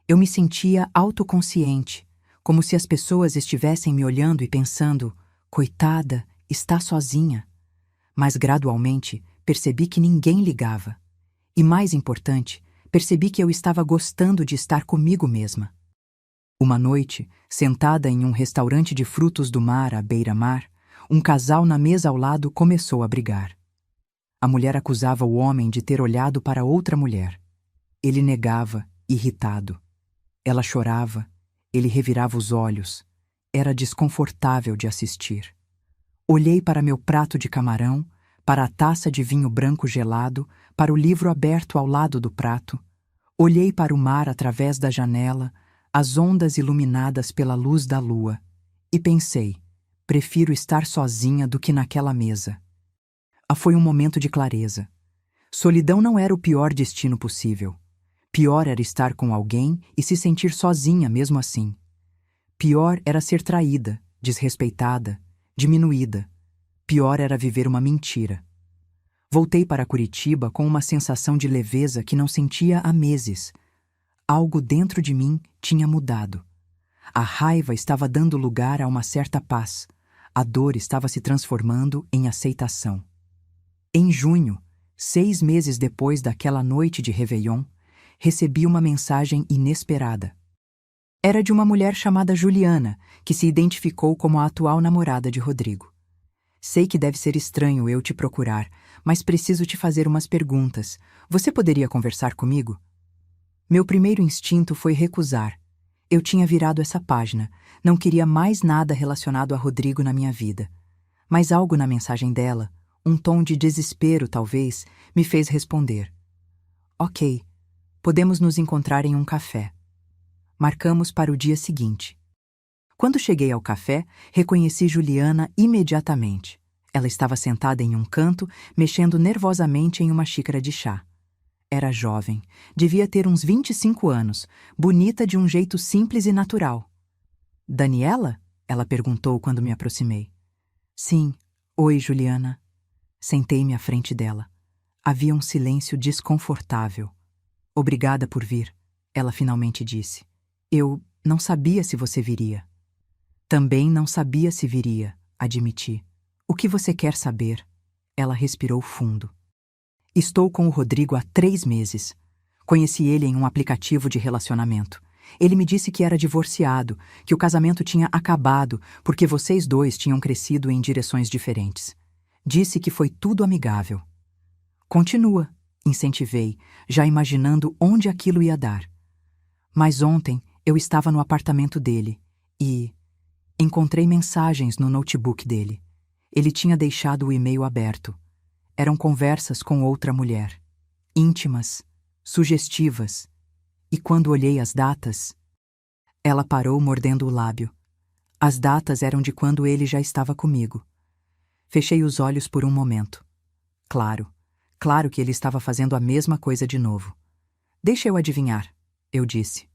S1: Eu me sentia autoconsciente, como se as pessoas estivessem me olhando e pensando, coitada, está sozinha. Mas gradualmente percebi que ninguém ligava. E mais importante, percebi que eu estava gostando de estar comigo mesma. Uma noite, sentada em um restaurante de frutos do mar à beira-mar, um casal na mesa ao lado começou a brigar. A mulher acusava o homem de ter olhado para outra mulher. Ele negava, irritado. Ela chorava, ele revirava os olhos. Era desconfortável de assistir. Olhei para meu prato de camarão, para a taça de vinho branco gelado, para o livro aberto ao lado do prato. Olhei para o mar através da janela, as ondas iluminadas pela luz da lua, e pensei, prefiro estar sozinha do que naquela mesa. Foi um momento de clareza. Solidão não era o pior destino possível. Pior era estar com alguém e se sentir sozinha mesmo assim. Pior era ser traída, desrespeitada, diminuída. Pior era viver uma mentira. Voltei para Curitiba com uma sensação de leveza que não sentia há meses. Algo dentro de mim tinha mudado. A raiva estava dando lugar a uma certa paz. A dor estava se transformando em aceitação. Em junho, 6 meses depois daquela noite de Réveillon, recebi uma mensagem inesperada. Era de uma mulher chamada Juliana, que se identificou como a atual namorada de Rodrigo. Sei que deve ser estranho eu te procurar, mas preciso te fazer umas perguntas. Você poderia conversar comigo? Meu primeiro instinto foi recusar. Eu tinha virado essa página, não queria mais nada relacionado a Rodrigo na minha vida. Mas algo na mensagem dela, um tom de desespero talvez, me fez responder. Ok, podemos nos encontrar em um café. Marcamos para o dia seguinte. Quando cheguei ao café, reconheci Juliana imediatamente. Ela estava sentada em um canto, mexendo nervosamente em uma xícara de chá. Era jovem, devia ter uns 25 anos, bonita de um jeito simples e natural. Daniela? Ela perguntou quando me aproximei. Sim. Oi, Juliana. Sentei-me à frente dela. Havia um silêncio desconfortável. Obrigada por vir, ela finalmente disse. Eu não sabia se você viria. Também não sabia se viria, admiti. O que você quer saber? Ela respirou fundo. Estou com o Rodrigo há 3 meses. Conheci ele em um aplicativo de relacionamento. Ele me disse que era divorciado, que o casamento tinha acabado porque vocês dois tinham crescido em direções diferentes. Disse que foi tudo amigável. Continua, incentivei, já imaginando onde aquilo ia dar. Mas ontem eu estava no apartamento dele e encontrei mensagens no notebook dele. Ele tinha deixado o e-mail aberto. Eram conversas com outra mulher, íntimas, sugestivas, e quando olhei as datas, ela parou mordendo o lábio. As datas eram de quando ele já estava comigo. Fechei os olhos por um momento. Claro que ele estava fazendo a mesma coisa de novo. Deixa eu adivinhar, eu disse.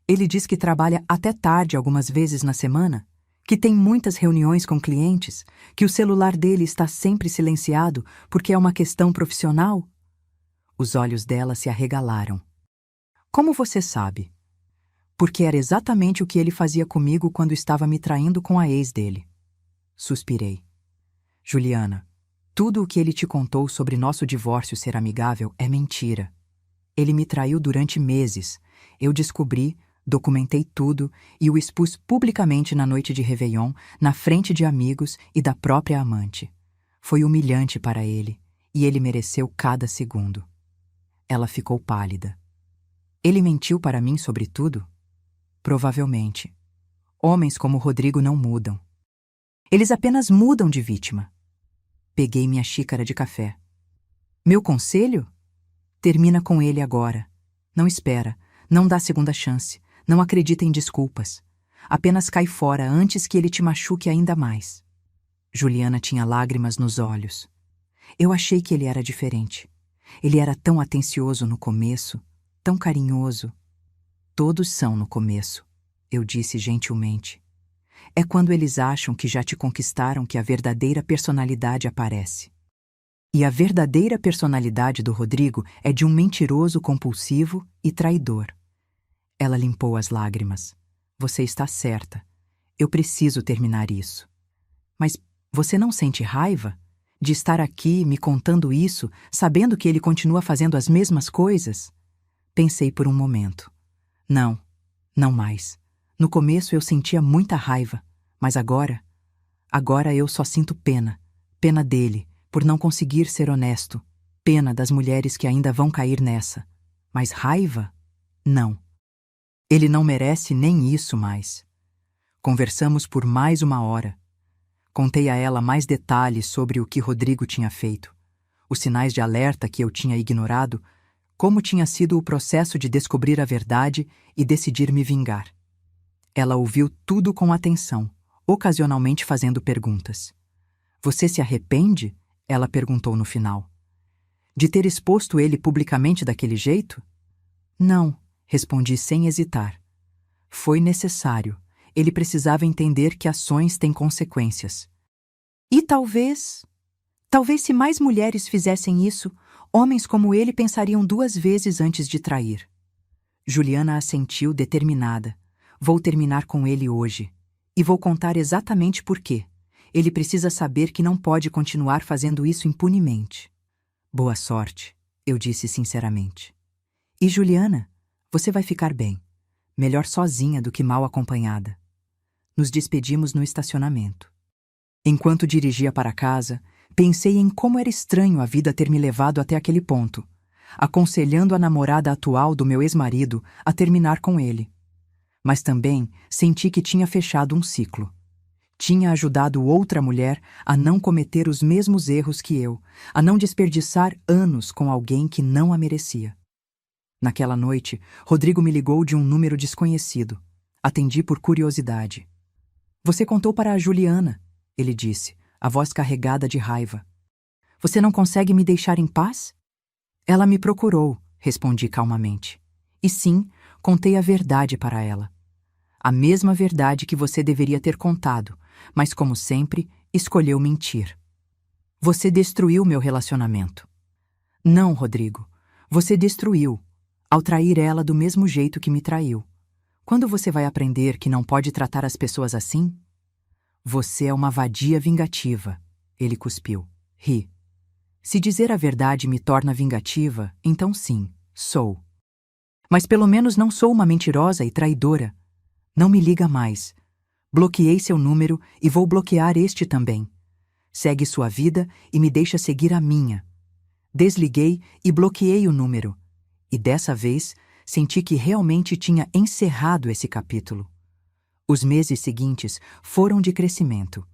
S1: Ele diz que trabalha até tarde algumas vezes na semana, que tem muitas reuniões com clientes, que o celular dele está sempre silenciado porque é uma questão profissional. Os olhos dela se arregalaram. Como você sabe? Porque era exatamente o que ele fazia comigo quando estava me traindo com a ex dele. Suspirei. Juliana, tudo o que ele te contou sobre nosso divórcio ser amigável é mentira. Ele me traiu durante meses. Eu descobri, documentei tudo e o expus publicamente na noite de Réveillon, na frente de amigos e da própria amante. Foi humilhante para ele, e ele mereceu cada segundo. Ela ficou pálida. Ele mentiu para mim sobre tudo? Provavelmente. Homens como Rodrigo não mudam. Eles apenas mudam de vítima. Peguei minha xícara de café. Meu conselho? Termina com ele agora. Não espera, não dá segunda chance, não acredita em desculpas. Apenas cai fora antes que ele te machuque ainda mais. Juliana tinha lágrimas nos olhos. Eu achei que ele era diferente. Ele era tão atencioso no começo, tão carinhoso. Todos são no começo, eu disse gentilmente. É quando eles acham que já te conquistaram que a verdadeira personalidade aparece. E a verdadeira personalidade do Rodrigo é de um mentiroso compulsivo e traidor. Ela limpou as lágrimas. Você está certa. Eu preciso terminar isso. Mas você não sente raiva de estar aqui me contando isso, sabendo que ele continua fazendo as mesmas coisas? Pensei por um momento. Não, não mais. No começo eu sentia muita raiva, mas agora eu só sinto pena. Pena dele, por não conseguir ser honesto. Pena das mulheres que ainda vão cair nessa. Mas raiva? Não. Ele não merece nem isso mais. Conversamos por mais 1 hora. Contei a ela mais detalhes sobre o que Rodrigo tinha feito, os sinais de alerta que eu tinha ignorado, como tinha sido o processo de descobrir a verdade e decidir me vingar. Ela ouviu tudo com atenção, ocasionalmente fazendo perguntas. Você se arrepende? Ela perguntou no final. De ter exposto ele publicamente daquele jeito? Não, respondi sem hesitar. Foi necessário. Ele precisava entender que ações têm consequências. E talvez se mais mulheres fizessem isso, homens como ele pensariam 2 vezes antes de trair. Juliana assentiu determinada. Vou terminar com ele hoje. E vou contar exatamente por quê. Ele precisa saber que não pode continuar fazendo isso impunemente. Boa sorte, eu disse sinceramente. E Juliana, você vai ficar bem. Melhor sozinha do que mal acompanhada. Nos despedimos no estacionamento. Enquanto dirigia para casa, pensei em como era estranho a vida ter me levado até aquele ponto, aconselhando a namorada atual do meu ex-marido a terminar com ele. Mas também senti que tinha fechado um ciclo. Tinha ajudado outra mulher a não cometer os mesmos erros que eu, a não desperdiçar anos com alguém que não a merecia. Naquela noite, Rodrigo me ligou de um número desconhecido. Atendi por curiosidade. Você contou para a Juliana, ele disse, a voz carregada de raiva. Você não consegue me deixar em paz? Ela me procurou, respondi calmamente. E sim, contei a verdade para ela. A mesma verdade que você deveria ter contado, mas como sempre, escolheu mentir. Você destruiu meu relacionamento. Não, Rodrigo. Você destruiu, ao trair ela do mesmo jeito que me traiu. Quando você vai aprender que não pode tratar as pessoas assim? Você é uma vadia vingativa, ele cuspiu. Ri. Se dizer a verdade me torna vingativa, então sim, sou. Mas pelo menos não sou uma mentirosa e traidora. Não me liga mais. Bloqueei seu número e vou bloquear este também. Segue sua vida e me deixa seguir a minha. Desliguei e bloqueei o número. E dessa vez, senti que realmente tinha encerrado esse capítulo. Os meses seguintes foram de crescimento.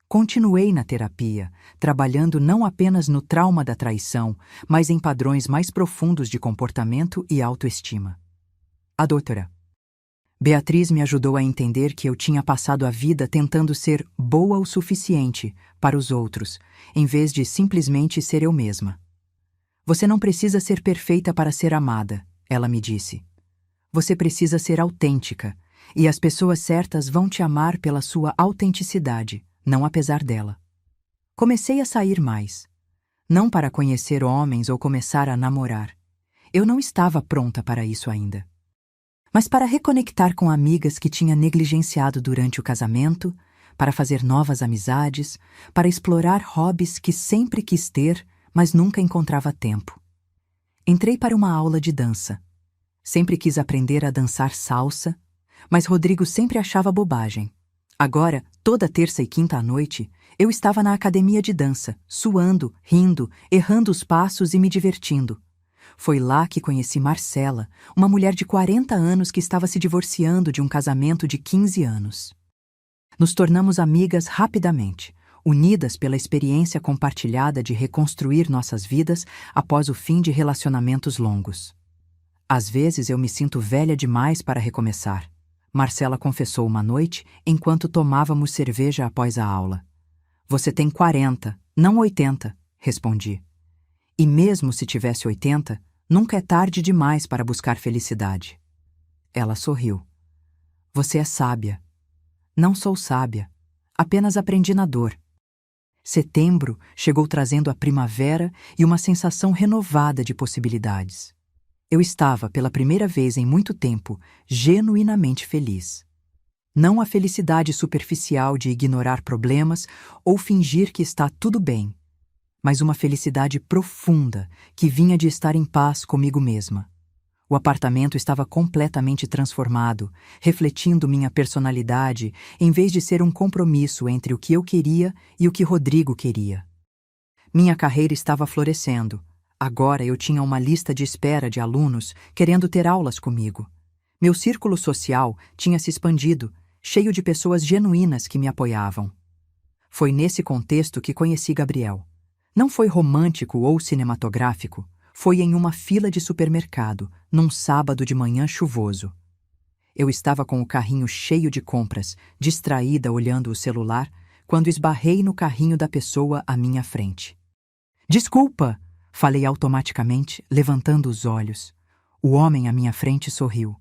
S1: Continuei na terapia, trabalhando não apenas no trauma da traição, mas em padrões mais profundos de comportamento e autoestima. A doutora Beatriz me ajudou a entender que eu tinha passado a vida tentando ser boa o suficiente para os outros, em vez de simplesmente ser eu mesma. Você não precisa ser perfeita para ser amada, ela me disse. Você precisa ser autêntica, e as pessoas certas vão te amar pela sua autenticidade, não apesar dela. Comecei a sair mais. Não para conhecer homens ou começar a namorar. Eu não estava pronta para isso ainda. Mas para reconectar com amigas que tinha negligenciado durante o casamento, para fazer novas amizades, para explorar hobbies que sempre quis ter, mas nunca encontrava tempo. Entrei para uma aula de dança. Sempre quis aprender a dançar salsa, mas Rodrigo sempre achava bobagem. Agora, toda terça e quinta à noite, eu estava na academia de dança, suando, rindo, errando os passos e me divertindo. Foi lá que conheci Marcela, uma mulher de 40 anos que estava se divorciando de um casamento de 15 anos. Nos tornamos amigas rapidamente, unidas pela experiência compartilhada de reconstruir nossas vidas após o fim de relacionamentos longos. Às vezes eu me sinto velha demais para recomeçar, Marcela confessou uma noite enquanto tomávamos cerveja após a aula. Você tem 40, não 80, respondi. E mesmo se tivesse 80, nunca é tarde demais para buscar felicidade. Ela sorriu. Você é sábia. Não sou sábia. Apenas aprendi na dor. Setembro chegou trazendo a primavera e uma sensação renovada de possibilidades. Eu estava, pela primeira vez em muito tempo, genuinamente feliz. Não a felicidade superficial de ignorar problemas ou fingir que está tudo bem, mas uma felicidade profunda que vinha de estar em paz comigo mesma. O apartamento estava completamente transformado, refletindo minha personalidade, em vez de ser um compromisso entre o que eu queria e o que Rodrigo queria. Minha carreira estava florescendo. Agora eu tinha uma lista de espera de alunos querendo ter aulas comigo. Meu círculo social tinha se expandido, cheio de pessoas genuínas que me apoiavam. Foi nesse contexto que conheci Gabriel. Não foi romântico ou cinematográfico, foi em uma fila de supermercado, num sábado de manhã chuvoso. Eu estava com o carrinho cheio de compras, distraída olhando o celular, quando esbarrei no carrinho da pessoa à minha frente. Desculpa! Falei automaticamente, levantando os olhos. O homem à minha frente sorriu.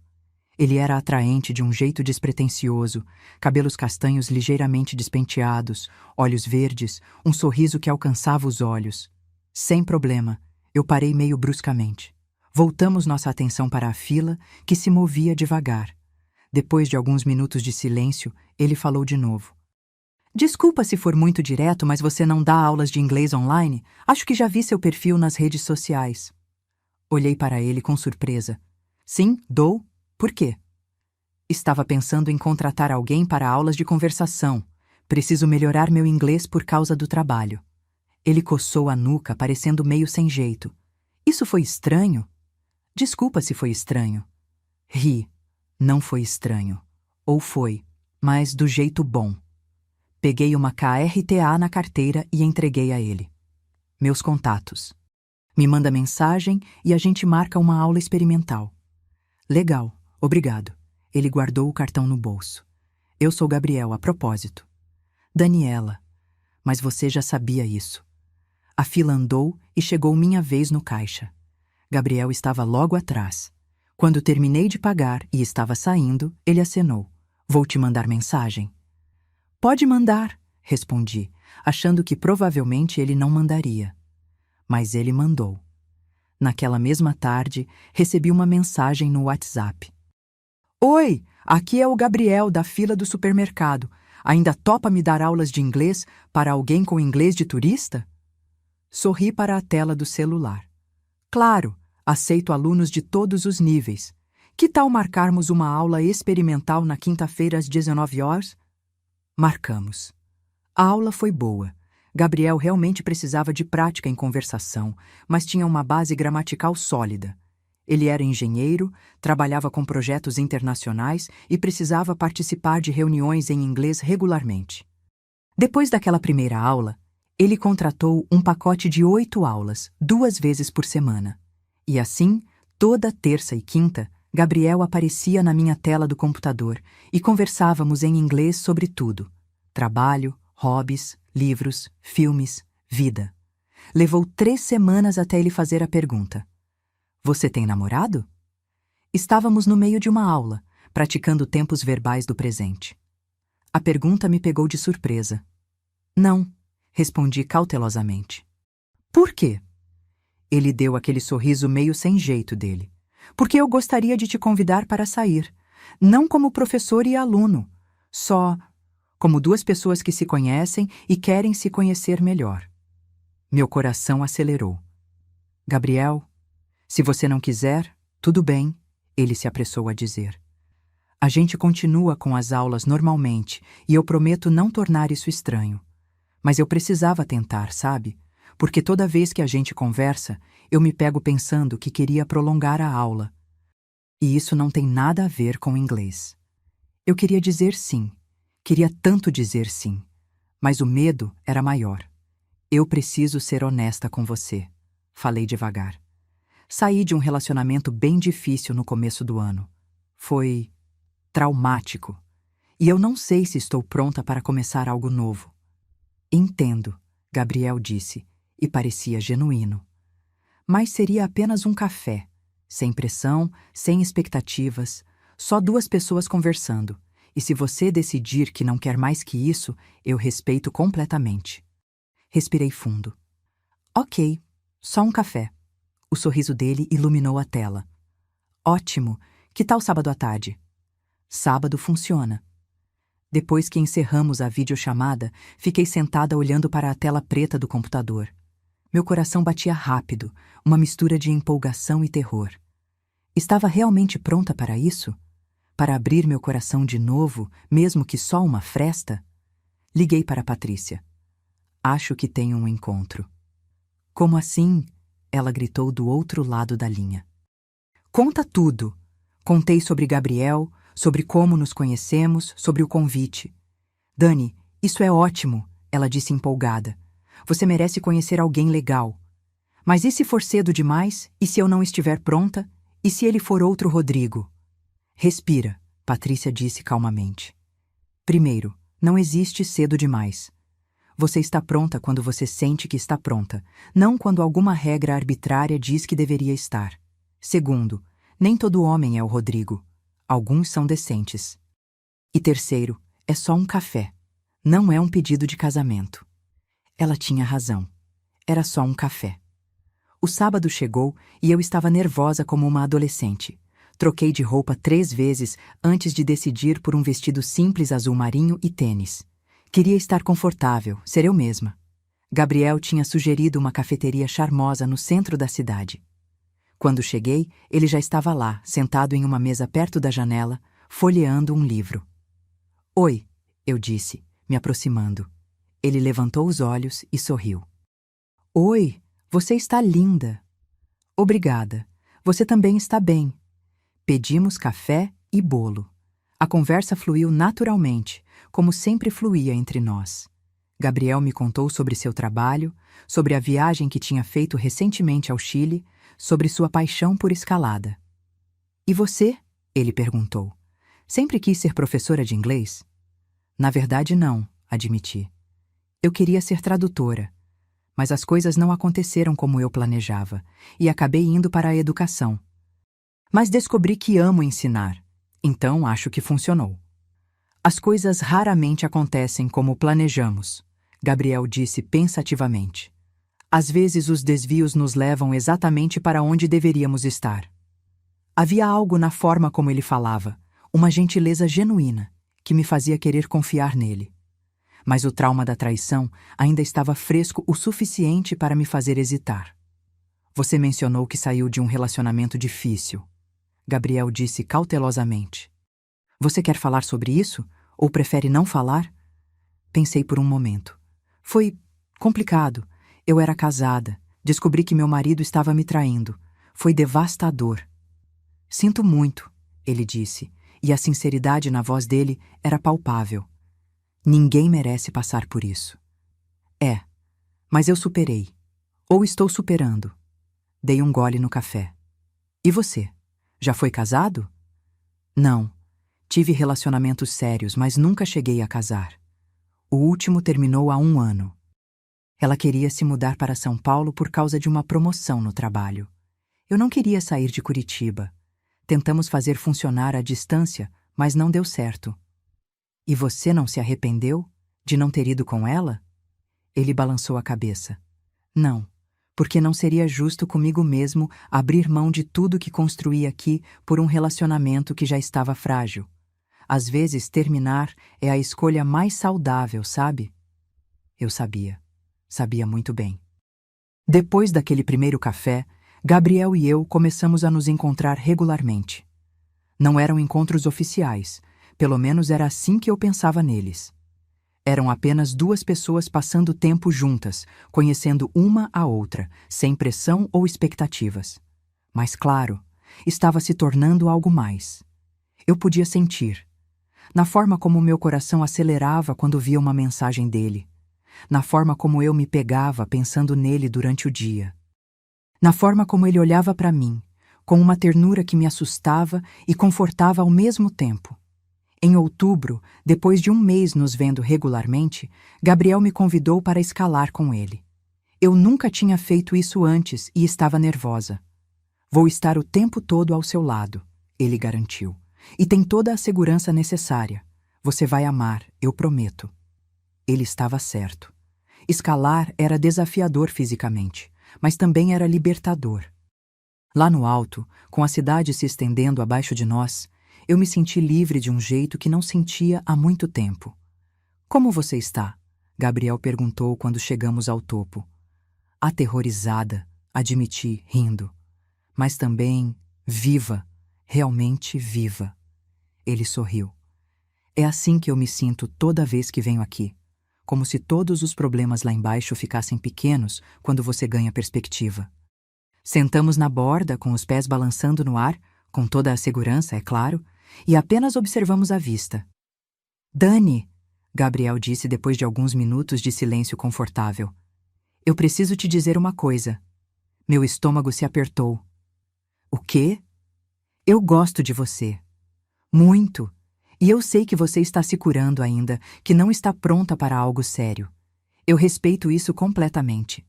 S1: Ele era atraente de um jeito despretensioso, cabelos castanhos ligeiramente despenteados, olhos verdes, um sorriso que alcançava os olhos. Sem problema, eu parei meio bruscamente. Voltamos nossa atenção para a fila, que se movia devagar. Depois de alguns minutos de silêncio, ele falou de novo. Desculpa se for muito direto, mas você não dá aulas de inglês online? Acho que já vi seu perfil nas redes sociais. Olhei para ele com surpresa. Sim, dou. Por quê? Estava pensando em contratar alguém para aulas de conversação. Preciso melhorar meu inglês por causa do trabalho. Ele coçou a nuca, parecendo meio sem jeito. Isso foi estranho? Desculpa se foi estranho. Ri. Não foi estranho. Ou foi, mas do jeito bom. Peguei uma KRTA na carteira e entreguei a ele. Meus contatos. Me manda mensagem e a gente marca uma aula experimental. Legal, obrigado. Ele guardou o cartão no bolso. Eu sou Gabriel, a propósito. Daniela. Mas você já sabia isso. A fila andou e chegou minha vez no caixa. Gabriel estava logo atrás. Quando terminei de pagar e estava saindo, ele acenou. Vou te mandar mensagem. Pode mandar, respondi, achando que provavelmente ele não mandaria. Mas ele mandou. Naquela mesma tarde, recebi uma mensagem no WhatsApp. Oi, aqui é o Gabriel da fila do supermercado. Ainda topa me dar aulas de inglês para alguém com inglês de turista? Sorri para a tela do celular. Claro, aceito alunos de todos os níveis. Que tal marcarmos uma aula experimental na quinta-feira às 19 horas? Marcamos. A aula foi boa. Gabriel realmente precisava de prática em conversação, mas tinha uma base gramatical sólida. Ele era engenheiro, trabalhava com projetos internacionais e precisava participar de reuniões em inglês regularmente. Depois daquela primeira aula, ele contratou um pacote de 8 aulas, 2 vezes por semana. E assim, toda terça e quinta, Gabriel aparecia na minha tela do computador e conversávamos em inglês sobre tudo. Trabalho, hobbies, livros, filmes, vida. Levou 3 semanas até ele fazer a pergunta. Você tem namorado? Estávamos no meio de uma aula, praticando tempos verbais do presente. A pergunta me pegou de surpresa. Não, respondi cautelosamente. Por quê? Ele deu aquele sorriso meio sem jeito dele. Porque eu gostaria de te convidar para sair. Não como professor e aluno, só como duas pessoas que se conhecem e querem se conhecer melhor. Meu coração acelerou. Gabriel, se você não quiser, tudo bem, ele se apressou a dizer. A gente continua com as aulas normalmente e eu prometo não tornar isso estranho. Mas eu precisava tentar, sabe? Porque toda vez que a gente conversa, eu me pego pensando que queria prolongar a aula. E isso não tem nada a ver com inglês. Eu queria dizer sim. Queria tanto dizer sim. Mas o medo era maior. Eu preciso ser honesta com você. Falei devagar. Saí de um relacionamento bem difícil no começo do ano. Foi traumático. E eu não sei se estou pronta para começar algo novo. Entendo, Gabriel disse, e parecia genuíno. Mas seria apenas um café, sem pressão, sem expectativas, só duas pessoas conversando. E se você decidir que não quer mais que isso, eu respeito completamente. Respirei fundo. Ok, só um café. O sorriso dele iluminou a tela. Ótimo, que tal sábado à tarde? Sábado funciona. Depois que encerramos a videochamada, fiquei sentada olhando para a tela preta do computador. Meu coração batia rápido, uma mistura de empolgação e terror. Estava realmente pronta para isso? Para abrir meu coração de novo, mesmo que só uma fresta? Liguei para Patrícia. Acho que tenho um encontro. Como assim? Ela gritou do outro lado da linha. Conta tudo. Contei sobre Gabriel, sobre como nos conhecemos, sobre o convite. Dani, isso é ótimo, ela disse empolgada. Você merece conhecer alguém legal. Mas e se for cedo demais? E se eu não estiver pronta? E se ele for outro Rodrigo? Respira, Patrícia disse calmamente. Primeiro, não existe cedo demais. Você está pronta quando você sente que está pronta, não quando alguma regra arbitrária diz que deveria estar. Segundo, nem todo homem é o Rodrigo. Alguns são decentes. E terceiro, é só um café. Não é um pedido de casamento. Ela tinha razão. Era só um café. O sábado chegou e eu estava nervosa como uma adolescente. Troquei de roupa 3 vezes antes de decidir por um vestido simples azul marinho e tênis. Queria estar confortável, ser eu mesma. Gabriel tinha sugerido uma cafeteria charmosa no centro da cidade. Quando cheguei, ele já estava lá, sentado em uma mesa perto da janela, folheando um livro. Oi, eu disse, me aproximando. Ele levantou os olhos e sorriu. Oi, você está linda. Obrigada. Você também está bem. Pedimos café e bolo. A conversa fluiu naturalmente, como sempre fluía entre nós. Gabriel me contou sobre seu trabalho, sobre a viagem que tinha feito recentemente ao Chile, sobre sua paixão por escalada. E você? Ele perguntou. Sempre quis ser professora de inglês? Na verdade, não, admiti. Eu queria ser tradutora, mas as coisas não aconteceram como eu planejava, e acabei indo para a educação. Mas descobri que amo ensinar, então acho que funcionou. As coisas raramente acontecem como planejamos, Gabriel disse pensativamente. Às vezes os desvios nos levam exatamente para onde deveríamos estar. Havia algo na forma como ele falava, uma gentileza genuína, que me fazia querer confiar nele. Mas o trauma da traição ainda estava fresco o suficiente para me fazer hesitar. Você mencionou que saiu de um relacionamento difícil. Gabriel disse cautelosamente. Você quer falar sobre isso? Ou prefere não falar? Pensei por um momento. Foi complicado. Eu era casada. Descobri que meu marido estava me traindo. Foi devastador. Sinto muito, ele disse, e a sinceridade na voz dele era palpável. Ninguém merece passar por isso. É, mas eu superei. Ou estou superando. Dei um gole no café. E você? Já foi casado? Não. Tive relacionamentos sérios, mas nunca cheguei a casar. O último terminou há 1 ano. Ela queria se mudar para São Paulo por causa de uma promoção no trabalho. Eu não queria sair de Curitiba. Tentamos fazer funcionar à distância, mas não deu certo. E você não se arrependeu de não ter ido com ela? Ele balançou a cabeça. Não, Porque não seria justo comigo mesmo abrir mão de tudo que construí aqui por um relacionamento que já estava frágil. Às vezes, terminar é a escolha mais saudável, sabe? Eu sabia. Sabia muito bem. Depois daquele primeiro café, Gabriel e eu começamos a nos encontrar regularmente. Não eram encontros oficiais, pelo menos era assim que eu pensava neles. Eram apenas duas pessoas passando tempo juntas, conhecendo uma a outra, sem pressão ou expectativas. Mas, claro, estava se tornando algo mais. Eu podia sentir. Na forma como meu coração acelerava quando via uma mensagem dele. Na forma como eu me pegava pensando nele durante o dia. Na forma como ele olhava para mim, com uma ternura que me assustava e confortava ao mesmo tempo. Em outubro, depois de um mês nos vendo regularmente, Gabriel me convidou para escalar com ele. Eu nunca tinha feito isso antes e estava nervosa. Vou estar o tempo todo ao seu lado, ele garantiu. E tem toda a segurança necessária. Você vai amar, eu prometo. Ele estava certo. Escalar era desafiador fisicamente, mas também era libertador. Lá no alto, com a cidade se estendendo abaixo de nós, eu me senti livre de um jeito que não sentia há muito tempo. Como você está? Gabriel perguntou quando chegamos ao topo. Aterrorizada, admiti, rindo. Mas também viva, realmente viva. Ele sorriu. É assim que eu me sinto toda vez que venho aqui. Como se todos os problemas lá embaixo ficassem pequenos quando você ganha perspectiva. Sentamos na borda, com os pés balançando no ar, com toda a segurança, é claro, e apenas observamos a vista. Dani, Gabriel disse depois de alguns minutos de silêncio confortável. Eu preciso te dizer uma coisa. Meu estômago se apertou. O quê? Eu gosto de você. Muito. E eu sei que você está se curando ainda, que não está pronta para algo sério. Eu respeito isso completamente.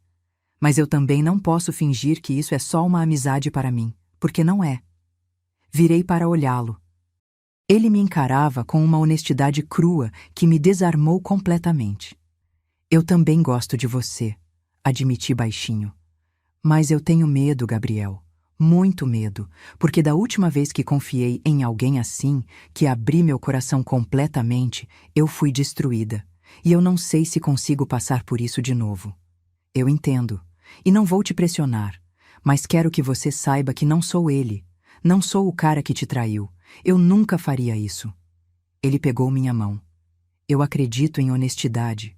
S1: Mas eu também não posso fingir que isso é só uma amizade para mim, porque não é. Virei para olhá-lo. Ele me encarava com uma honestidade crua que me desarmou completamente. Eu também gosto de você, admiti baixinho. Mas eu tenho medo, Gabriel. Muito medo, porque da última vez que confiei em alguém assim, que abri meu coração completamente, eu fui destruída. E eu não sei se consigo passar por isso de novo. Eu entendo, e não vou te pressionar, mas quero que você saiba que não sou ele. Não sou o cara que te traiu. Eu nunca faria isso. Ele pegou minha mão. Eu acredito em honestidade,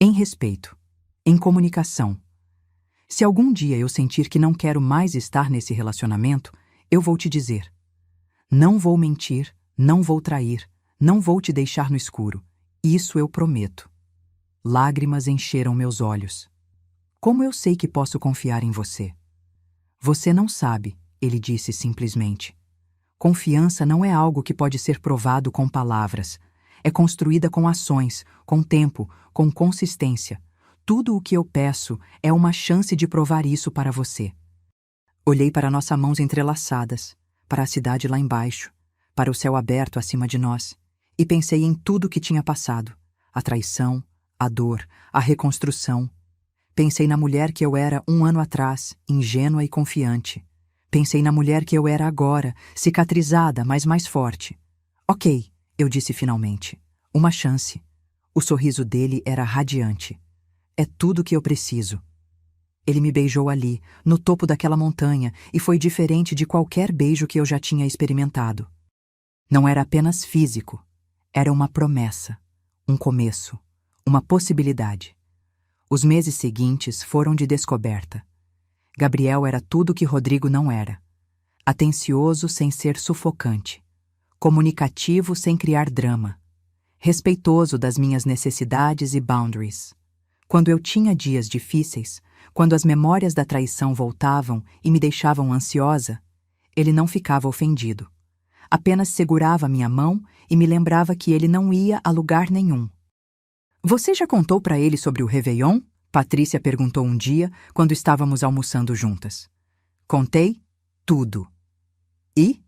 S1: em respeito, em comunicação. Se algum dia eu sentir que não quero mais estar nesse relacionamento, eu vou te dizer. Não vou mentir, não vou trair, não vou te deixar no escuro. Isso eu prometo. Lágrimas encheram meus olhos. Como eu sei que posso confiar em você? Você não sabe, ele disse simplesmente. Confiança não é algo que pode ser provado com palavras. É construída com ações, com tempo, com consistência. Tudo o que eu peço é uma chance de provar isso para você. Olhei para nossas mãos entrelaçadas, para a cidade lá embaixo, para o céu aberto acima de nós, e pensei em tudo o que tinha passado. A traição, a dor, a reconstrução. Pensei na mulher que eu era 1 ano atrás, ingênua e confiante. Pensei na mulher que eu era agora, cicatrizada, mas mais forte. Ok, eu disse finalmente. Uma chance. O sorriso dele era radiante. É tudo o que eu preciso. Ele me beijou ali, no topo daquela montanha, e foi diferente de qualquer beijo que eu já tinha experimentado. Não era apenas físico. Era uma promessa, um começo, uma possibilidade. Os meses seguintes foram de descoberta. Gabriel era tudo que Rodrigo não era. Atencioso sem ser sufocante. Comunicativo sem criar drama. Respeitoso das minhas necessidades e boundaries. Quando eu tinha dias difíceis, quando as memórias da traição voltavam e me deixavam ansiosa, ele não ficava ofendido. Apenas segurava minha mão e me lembrava que ele não ia a lugar nenhum. Você já contou para ele sobre o Réveillon? Patrícia perguntou um dia, quando estávamos almoçando juntas. Contei tudo. E?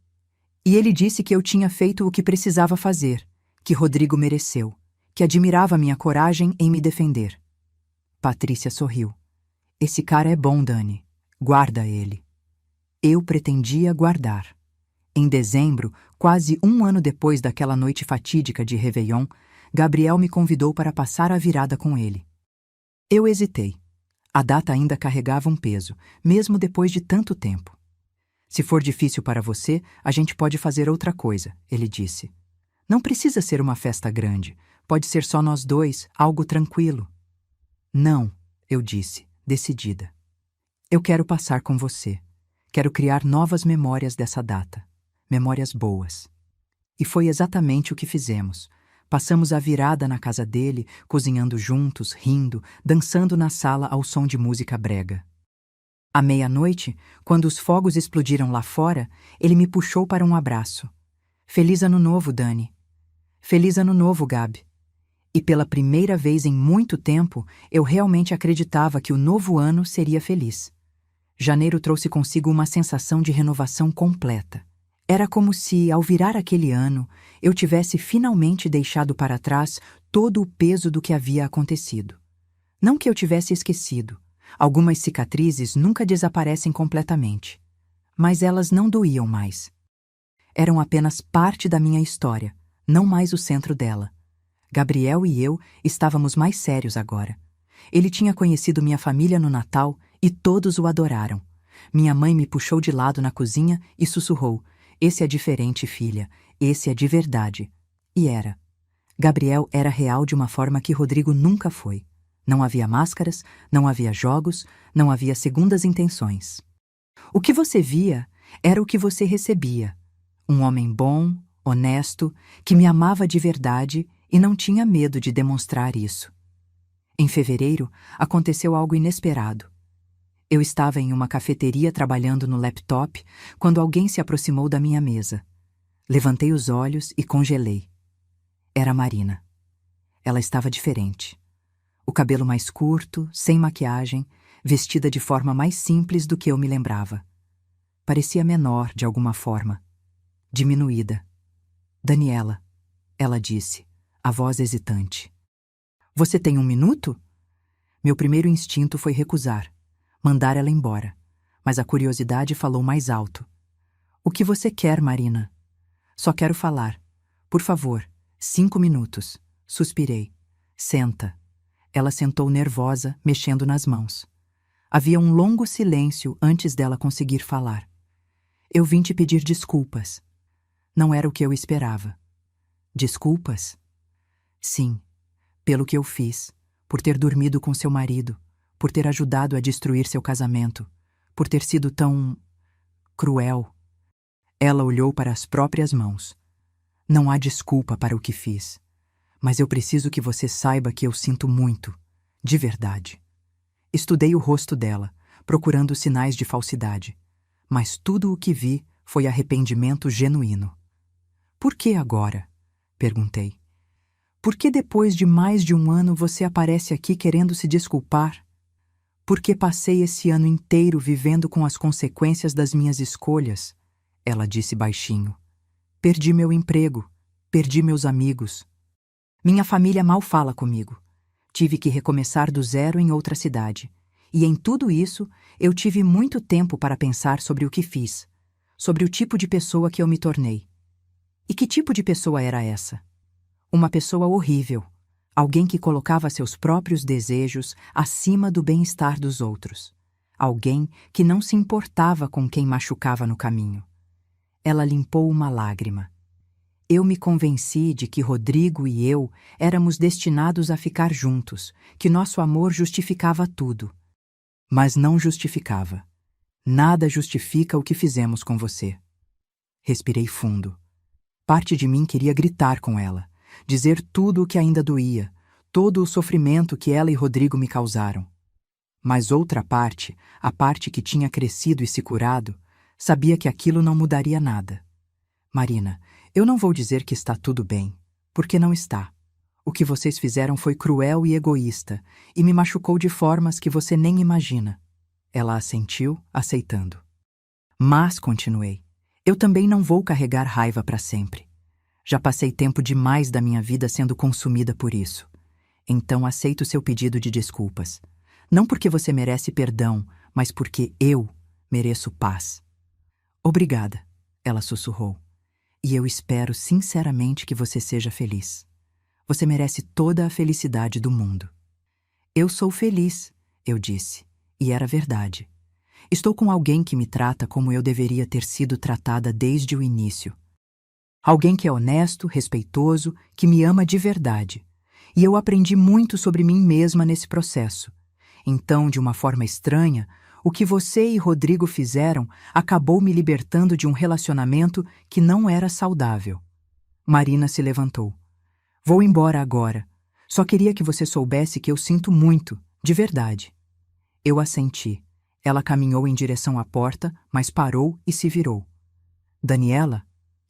S1: E ele disse que eu tinha feito o que precisava fazer, que Rodrigo mereceu, que admirava minha coragem em me defender. Patrícia sorriu. Esse cara é bom, Dani. Guarda ele. Eu pretendia guardar. Em dezembro, quase um ano depois daquela noite fatídica de Réveillon, Gabriel me convidou para passar a virada com ele. Eu hesitei. A data ainda carregava um peso, mesmo depois de tanto tempo. Se for difícil para você, a gente pode fazer outra coisa, ele disse. Não precisa ser uma festa grande, pode ser só nós dois, algo tranquilo. Não, eu disse, decidida. Eu quero passar com você. Quero criar novas memórias dessa data. Memórias boas. E foi exatamente o que fizemos. Passamos a virada na casa dele, cozinhando juntos, rindo, dançando na sala ao som de música brega. À meia-noite, quando os fogos explodiram lá fora, ele me puxou para um abraço. Feliz Ano Novo, Dani. Feliz Ano Novo, Gabi. E pela primeira vez em muito tempo, eu realmente acreditava que o novo ano seria feliz. Janeiro trouxe consigo uma sensação de renovação completa. Era como se, ao virar aquele ano, eu tivesse finalmente deixado para trás todo o peso do que havia acontecido. Não que eu tivesse esquecido. Algumas cicatrizes nunca desaparecem completamente. Mas elas não doíam mais. Eram apenas parte da minha história, não mais o centro dela. Gabriel e eu estávamos mais sérios agora. Ele tinha conhecido minha família no Natal e todos o adoraram. Minha mãe me puxou de lado na cozinha e sussurrou: "Esse é diferente, filha. Esse é de verdade." E era. Gabriel era real de uma forma que Rodrigo nunca foi. Não havia máscaras, não havia jogos, não havia segundas intenções. O que você via era o que você recebia. Um homem bom, honesto, que me amava de verdade e não tinha medo de demonstrar isso. Em fevereiro, aconteceu algo inesperado. Eu estava em uma cafeteria trabalhando no laptop quando alguém se aproximou da minha mesa. Levantei os olhos e congelei. Era Marina. Ela estava diferente. O cabelo mais curto, sem maquiagem, vestida de forma mais simples do que eu me lembrava. Parecia menor, de alguma forma. Diminuída. "Daniela", ela disse, a voz hesitante. "Você tem 1 minuto?" Meu primeiro instinto foi recusar, mandar ela embora, mas a curiosidade falou mais alto. "O que você quer, Marina?" "Só quero falar. Por favor, 5 minutos." Suspirei. "Senta." Ela sentou nervosa, mexendo nas mãos. Havia um longo silêncio antes dela conseguir falar. "Eu vim te pedir desculpas." Não era o que eu esperava. "Desculpas?" "Sim, pelo que eu fiz, por ter dormido com seu marido, por ter ajudado a destruir seu casamento, por ter sido tão cruel." Ela olhou para as próprias mãos. "Não há desculpa para o que fiz. Mas eu preciso que você saiba que eu sinto muito, de verdade." Estudei o rosto dela, procurando sinais de falsidade, mas tudo o que vi foi arrependimento genuíno. "Por que agora?" perguntei. "Por que depois de mais de 1 ano você aparece aqui querendo se desculpar?" "Porque passei esse ano inteiro vivendo com as consequências das minhas escolhas," ela disse baixinho. "Perdi meu emprego, perdi meus amigos. Minha família mal fala comigo. Tive que recomeçar do zero em outra cidade. E em tudo isso, eu tive muito tempo para pensar sobre o que fiz, sobre o tipo de pessoa que eu me tornei. E que tipo de pessoa era essa? Uma pessoa horrível, alguém que colocava seus próprios desejos acima do bem-estar dos outros. Alguém que não se importava com quem machucava no caminho. Ela limpou uma lágrima. Eu me convenci de que Rodrigo e eu éramos destinados a ficar juntos, que nosso amor justificava tudo. Mas não justificava. Nada justifica o que fizemos com você. Respirei fundo. Parte de mim queria gritar com ela, dizer tudo o que ainda doía, todo o sofrimento que ela e Rodrigo me causaram. Mas outra parte, a parte que tinha crescido e se curado, sabia que aquilo não mudaria nada. "Marina, eu não vou dizer que está tudo bem, porque não está. O que vocês fizeram foi cruel e egoísta, e me machucou de formas que você nem imagina." Ela assentiu, aceitando. "Mas", continuei, "eu também não vou carregar raiva para sempre. Já passei tempo demais da minha vida sendo consumida por isso. Então aceito seu pedido de desculpas. Não porque você merece perdão, mas porque eu mereço paz. Obrigada, ela sussurrou. E eu espero sinceramente que você seja feliz. Você merece toda a felicidade do mundo. Eu sou feliz, eu disse, e era verdade. Estou com alguém que me trata como eu deveria ter sido tratada desde o início. Alguém que é honesto, respeitoso, que me ama de verdade. E eu aprendi muito sobre mim mesma nesse processo. Então, de uma forma estranha, o que você e Rodrigo fizeram acabou me libertando de um relacionamento que não era saudável. Marina se levantou. Vou embora agora. Só queria que você soubesse que eu sinto muito, de verdade. Eu assenti. Ela caminhou em direção à porta, mas parou e se virou. Daniela,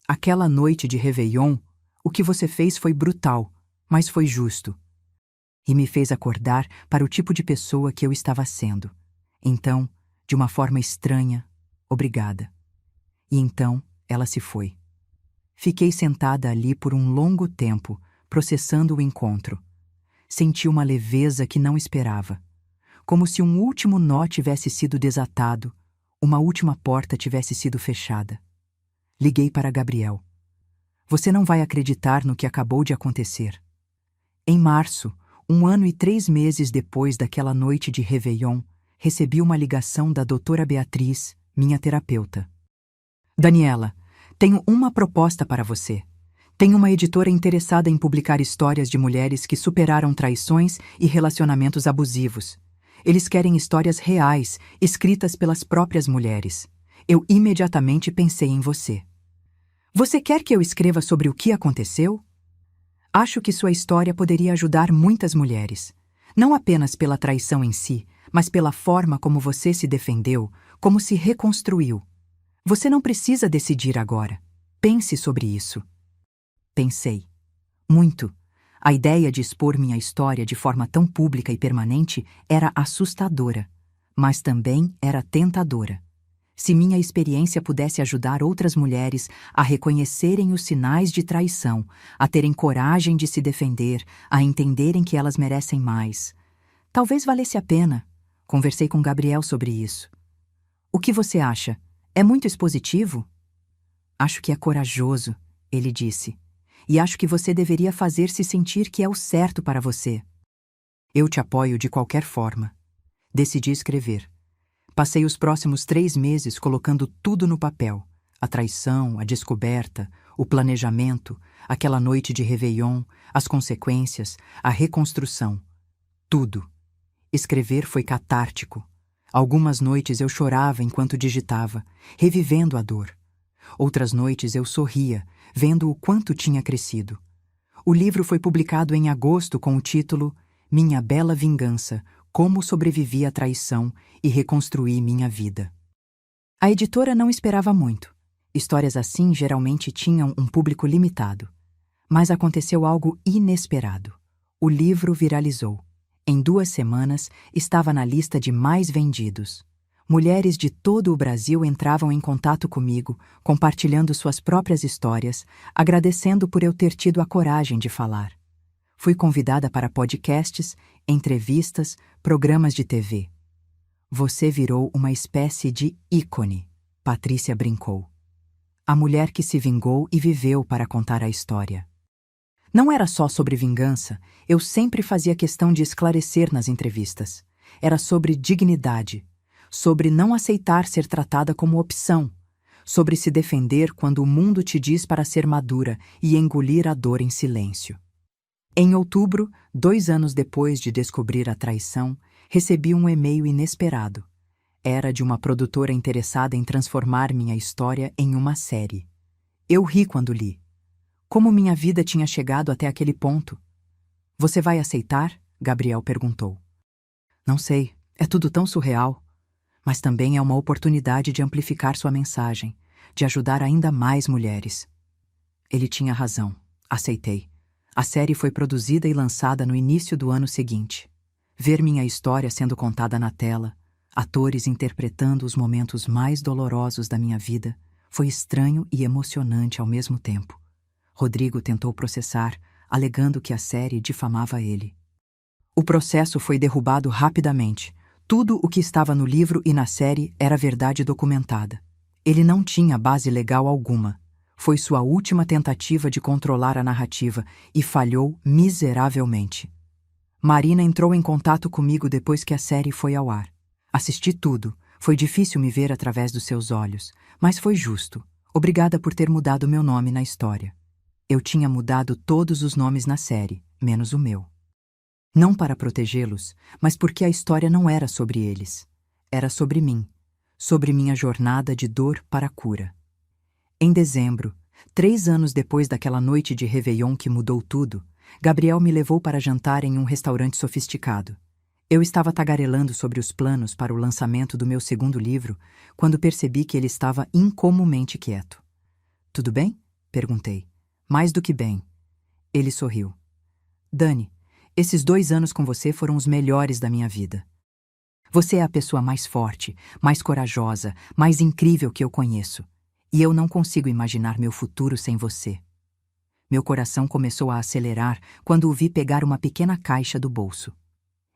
S1: aquela noite de Réveillon, o que você fez foi brutal, mas foi justo. E me fez acordar para o tipo de pessoa que eu estava sendo. Então, de uma forma estranha, obrigada. E então, ela se foi. Fiquei sentada ali por um longo tempo, processando o encontro. Senti uma leveza que não esperava. Como se um último nó tivesse sido desatado, uma última porta tivesse sido fechada. Liguei para Gabriel. Você não vai acreditar no que acabou de acontecer. Em março, 1 ano e 3 meses depois daquela noite de Réveillon, recebi uma ligação da doutora Beatriz, minha terapeuta. Daniela, tenho uma proposta para você. Tenho uma editora interessada em publicar histórias de mulheres que superaram traições e relacionamentos abusivos. Eles querem histórias reais, escritas pelas próprias mulheres. Eu imediatamente pensei em você. Você quer que eu escreva sobre o que aconteceu? Acho que sua história poderia ajudar muitas mulheres. Não apenas pela traição em si, mas pela forma como você se defendeu, como se reconstruiu. Você não precisa decidir agora. Pense sobre isso. Pensei. Muito. A ideia de expor minha história de forma tão pública e permanente era assustadora, mas também era tentadora. Se minha experiência pudesse ajudar outras mulheres a reconhecerem os sinais de traição, a terem coragem de se defender, a entenderem que elas merecem mais, talvez valesse a pena. Conversei com Gabriel sobre isso. O que você acha? É muito expositivo? Acho que é corajoso, ele disse. E acho que você deveria fazer-se sentir que é o certo para você. Eu te apoio de qualquer forma. Decidi escrever. Passei os próximos 3 meses colocando tudo no papel. A traição, a descoberta, o planejamento, aquela noite de Réveillon, as consequências, a reconstrução. Tudo. Escrever foi catártico. Algumas noites eu chorava enquanto digitava, revivendo a dor. Outras noites eu sorria, vendo o quanto tinha crescido. O livro foi publicado em agosto com o título Minha Bela Vingança, Como Sobrevivi à Traição e Reconstruí Minha Vida. A editora não esperava muito. Histórias assim geralmente tinham um público limitado. Mas aconteceu algo inesperado. O livro viralizou. Em 2 semanas, estava na lista de mais vendidos. Mulheres de todo o Brasil entravam em contato comigo, compartilhando suas próprias histórias, agradecendo por eu ter tido a coragem de falar. Fui convidada para podcasts, entrevistas, programas de TV. Você virou uma espécie de ícone, Patrícia brincou. A mulher que se vingou e viveu para contar a história. Não era só sobre vingança, eu sempre fazia questão de esclarecer nas entrevistas. Era sobre dignidade, sobre não aceitar ser tratada como opção, sobre se defender quando o mundo te diz para ser madura e engolir a dor em silêncio. Em outubro, 2 anos depois de descobrir a traição, recebi um e-mail inesperado. Era de uma produtora interessada em transformar minha história em uma série. Eu ri quando li. Como minha vida tinha chegado até aquele ponto? Você vai aceitar? Gabriel perguntou. Não sei, é tudo tão surreal. Mas também é uma oportunidade de amplificar sua mensagem, de ajudar ainda mais mulheres. Ele tinha razão. Aceitei. A série foi produzida e lançada no início do ano seguinte. Ver minha história sendo contada na tela, atores interpretando os momentos mais dolorosos da minha vida, foi estranho e emocionante ao mesmo tempo. Rodrigo tentou processar, alegando que a série difamava ele. O processo foi derrubado rapidamente, Tudo o que estava no livro e na série era verdade documentada. Ele não tinha base legal alguma. Foi sua última tentativa de controlar a narrativa e falhou miseravelmente. Marina entrou em contato comigo depois que a série foi ao ar. Assisti tudo. Foi difícil me ver através dos seus olhos, mas foi justo. Obrigada por ter mudado meu nome na história. Eu tinha mudado todos os nomes na série, menos o meu. Não para protegê-los, mas porque a história não era sobre eles. Era sobre mim, sobre minha jornada de dor para a cura. Em dezembro, 3 anos depois daquela noite de Réveillon que mudou tudo, Gabriel me levou para jantar em um restaurante sofisticado. Eu estava tagarelando sobre os planos para o lançamento do meu segundo livro, quando percebi que ele estava incomumente quieto. "Tudo bem?" perguntei. "Mais do que bem." Ele sorriu. "Dani, esses 2 anos com você foram os melhores da minha vida. Você é a pessoa mais forte, mais corajosa, mais incrível que eu conheço. E eu não consigo imaginar meu futuro sem você." Meu coração começou a acelerar quando o vi pegar uma pequena caixa do bolso.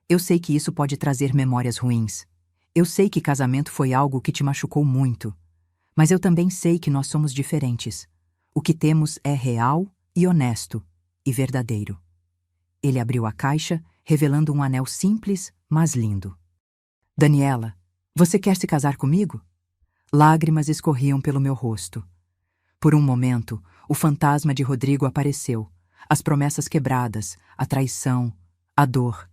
S1: Eu sei que isso pode trazer memórias ruins. Eu sei que casamento foi algo que te machucou muito. Mas eu também sei que nós somos diferentes. O que temos é real e honesto e verdadeiro. Ele abriu a caixa, revelando um anel simples, mas lindo. "Daniela, você quer se casar comigo?" Lágrimas escorriam pelo meu rosto. Por um momento, o fantasma de Rodrigo apareceu, as promessas quebradas, a traição, a dor.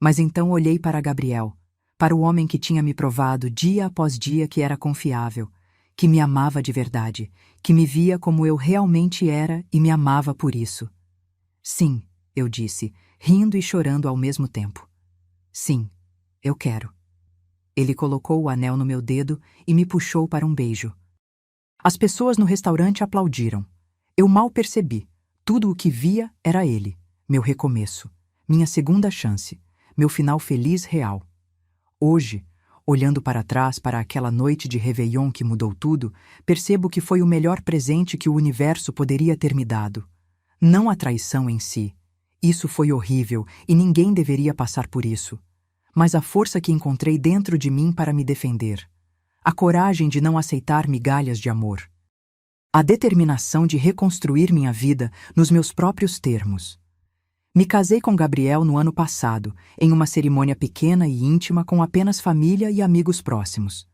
S1: Mas então olhei para Gabriel, para o homem que tinha me provado dia após dia que era confiável, que me amava de verdade, que me via como eu realmente era e me amava por isso. "Sim", eu disse, rindo e chorando ao mesmo tempo. "Sim, eu quero." Ele colocou o anel no meu dedo e me puxou para um beijo. As pessoas no restaurante aplaudiram. Eu mal percebi. Tudo o que via era ele, meu recomeço, minha segunda chance, meu final feliz real. Hoje, olhando para trás para aquela noite de Réveillon que mudou tudo, percebo que foi o melhor presente que o universo poderia ter me dado. Não a traição em si. Isso foi horrível e ninguém deveria passar por isso. Mas a força que encontrei dentro de mim para me defender. A coragem de não aceitar migalhas de amor. A determinação de reconstruir minha vida nos meus próprios termos. Me casei com Gabriel no ano passado, em uma cerimônia pequena e íntima com apenas família e amigos próximos.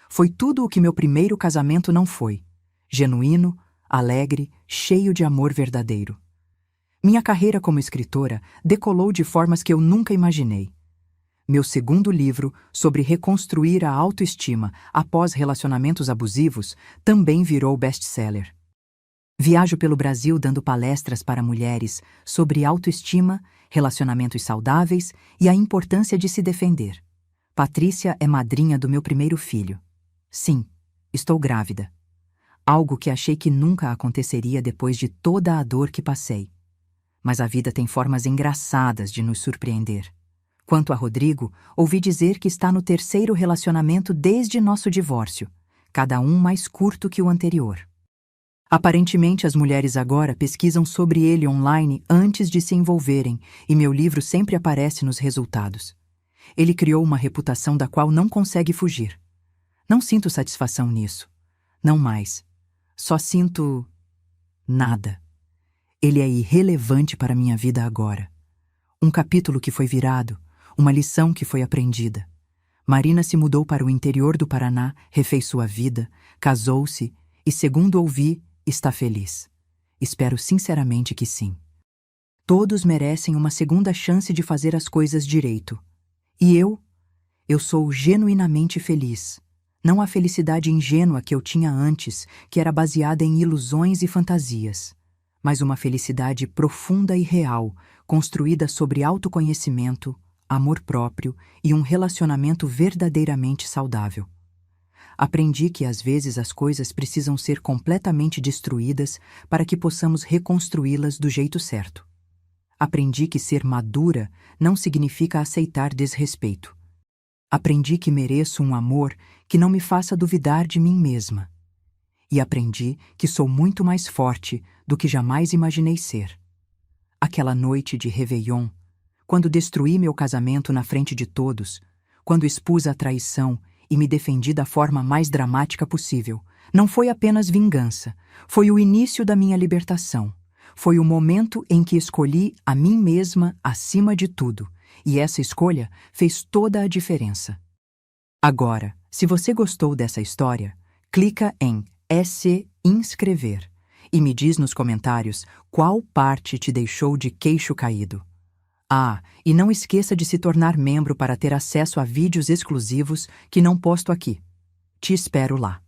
S1: Foi tudo o que meu primeiro casamento não foi. Genuíno, alegre, cheio de amor verdadeiro. Minha carreira como escritora decolou de formas que eu nunca imaginei. Meu segundo livro, sobre reconstruir a autoestima após relacionamentos abusivos, também virou best-seller. Viajo pelo Brasil dando palestras para mulheres sobre autoestima, relacionamentos saudáveis e a importância de se defender. Patrícia é madrinha do meu primeiro filho. Sim, estou grávida. Algo que achei que nunca aconteceria depois de toda a dor que passei. Mas a vida tem formas engraçadas de nos surpreender. Quanto a Rodrigo, ouvi dizer que está no 3º relacionamento desde nosso divórcio, cada um mais curto que o anterior. Aparentemente, as mulheres agora pesquisam sobre ele online antes de se envolverem, e meu livro sempre aparece nos resultados. Ele criou uma reputação da qual não consegue fugir. Não sinto satisfação nisso. Não mais. Só sinto... nada. Ele é irrelevante para minha vida agora. Um capítulo que foi virado, uma lição que foi aprendida. Marina se mudou para o interior do Paraná, refez sua vida, casou-se e, segundo ouvi, está feliz. Espero sinceramente que sim. Todos merecem uma segunda chance de fazer as coisas direito. E eu sou genuinamente feliz. Não a felicidade ingênua que eu tinha antes, que era baseada em ilusões e fantasias, mas uma felicidade profunda e real, construída sobre autoconhecimento, amor próprio e um relacionamento verdadeiramente saudável. Aprendi que às vezes as coisas precisam ser completamente destruídas para que possamos reconstruí-las do jeito certo. Aprendi que ser madura não significa aceitar desrespeito. Aprendi que mereço um amor que não me faça duvidar de mim mesma. E aprendi que sou muito mais forte do que jamais imaginei ser. Aquela noite de Réveillon, quando destruí meu casamento na frente de todos, quando expus a traição e me defendi da forma mais dramática possível. Não foi apenas vingança, foi o início da minha libertação. Foi o momento em que escolhi a mim mesma acima de tudo, e essa escolha fez toda a diferença. Agora, se você gostou dessa história, clica em se inscrever e me diz nos comentários qual parte te deixou de queixo caído. Ah, e não esqueça de se tornar membro para ter acesso a vídeos exclusivos que não posto aqui. Te espero lá.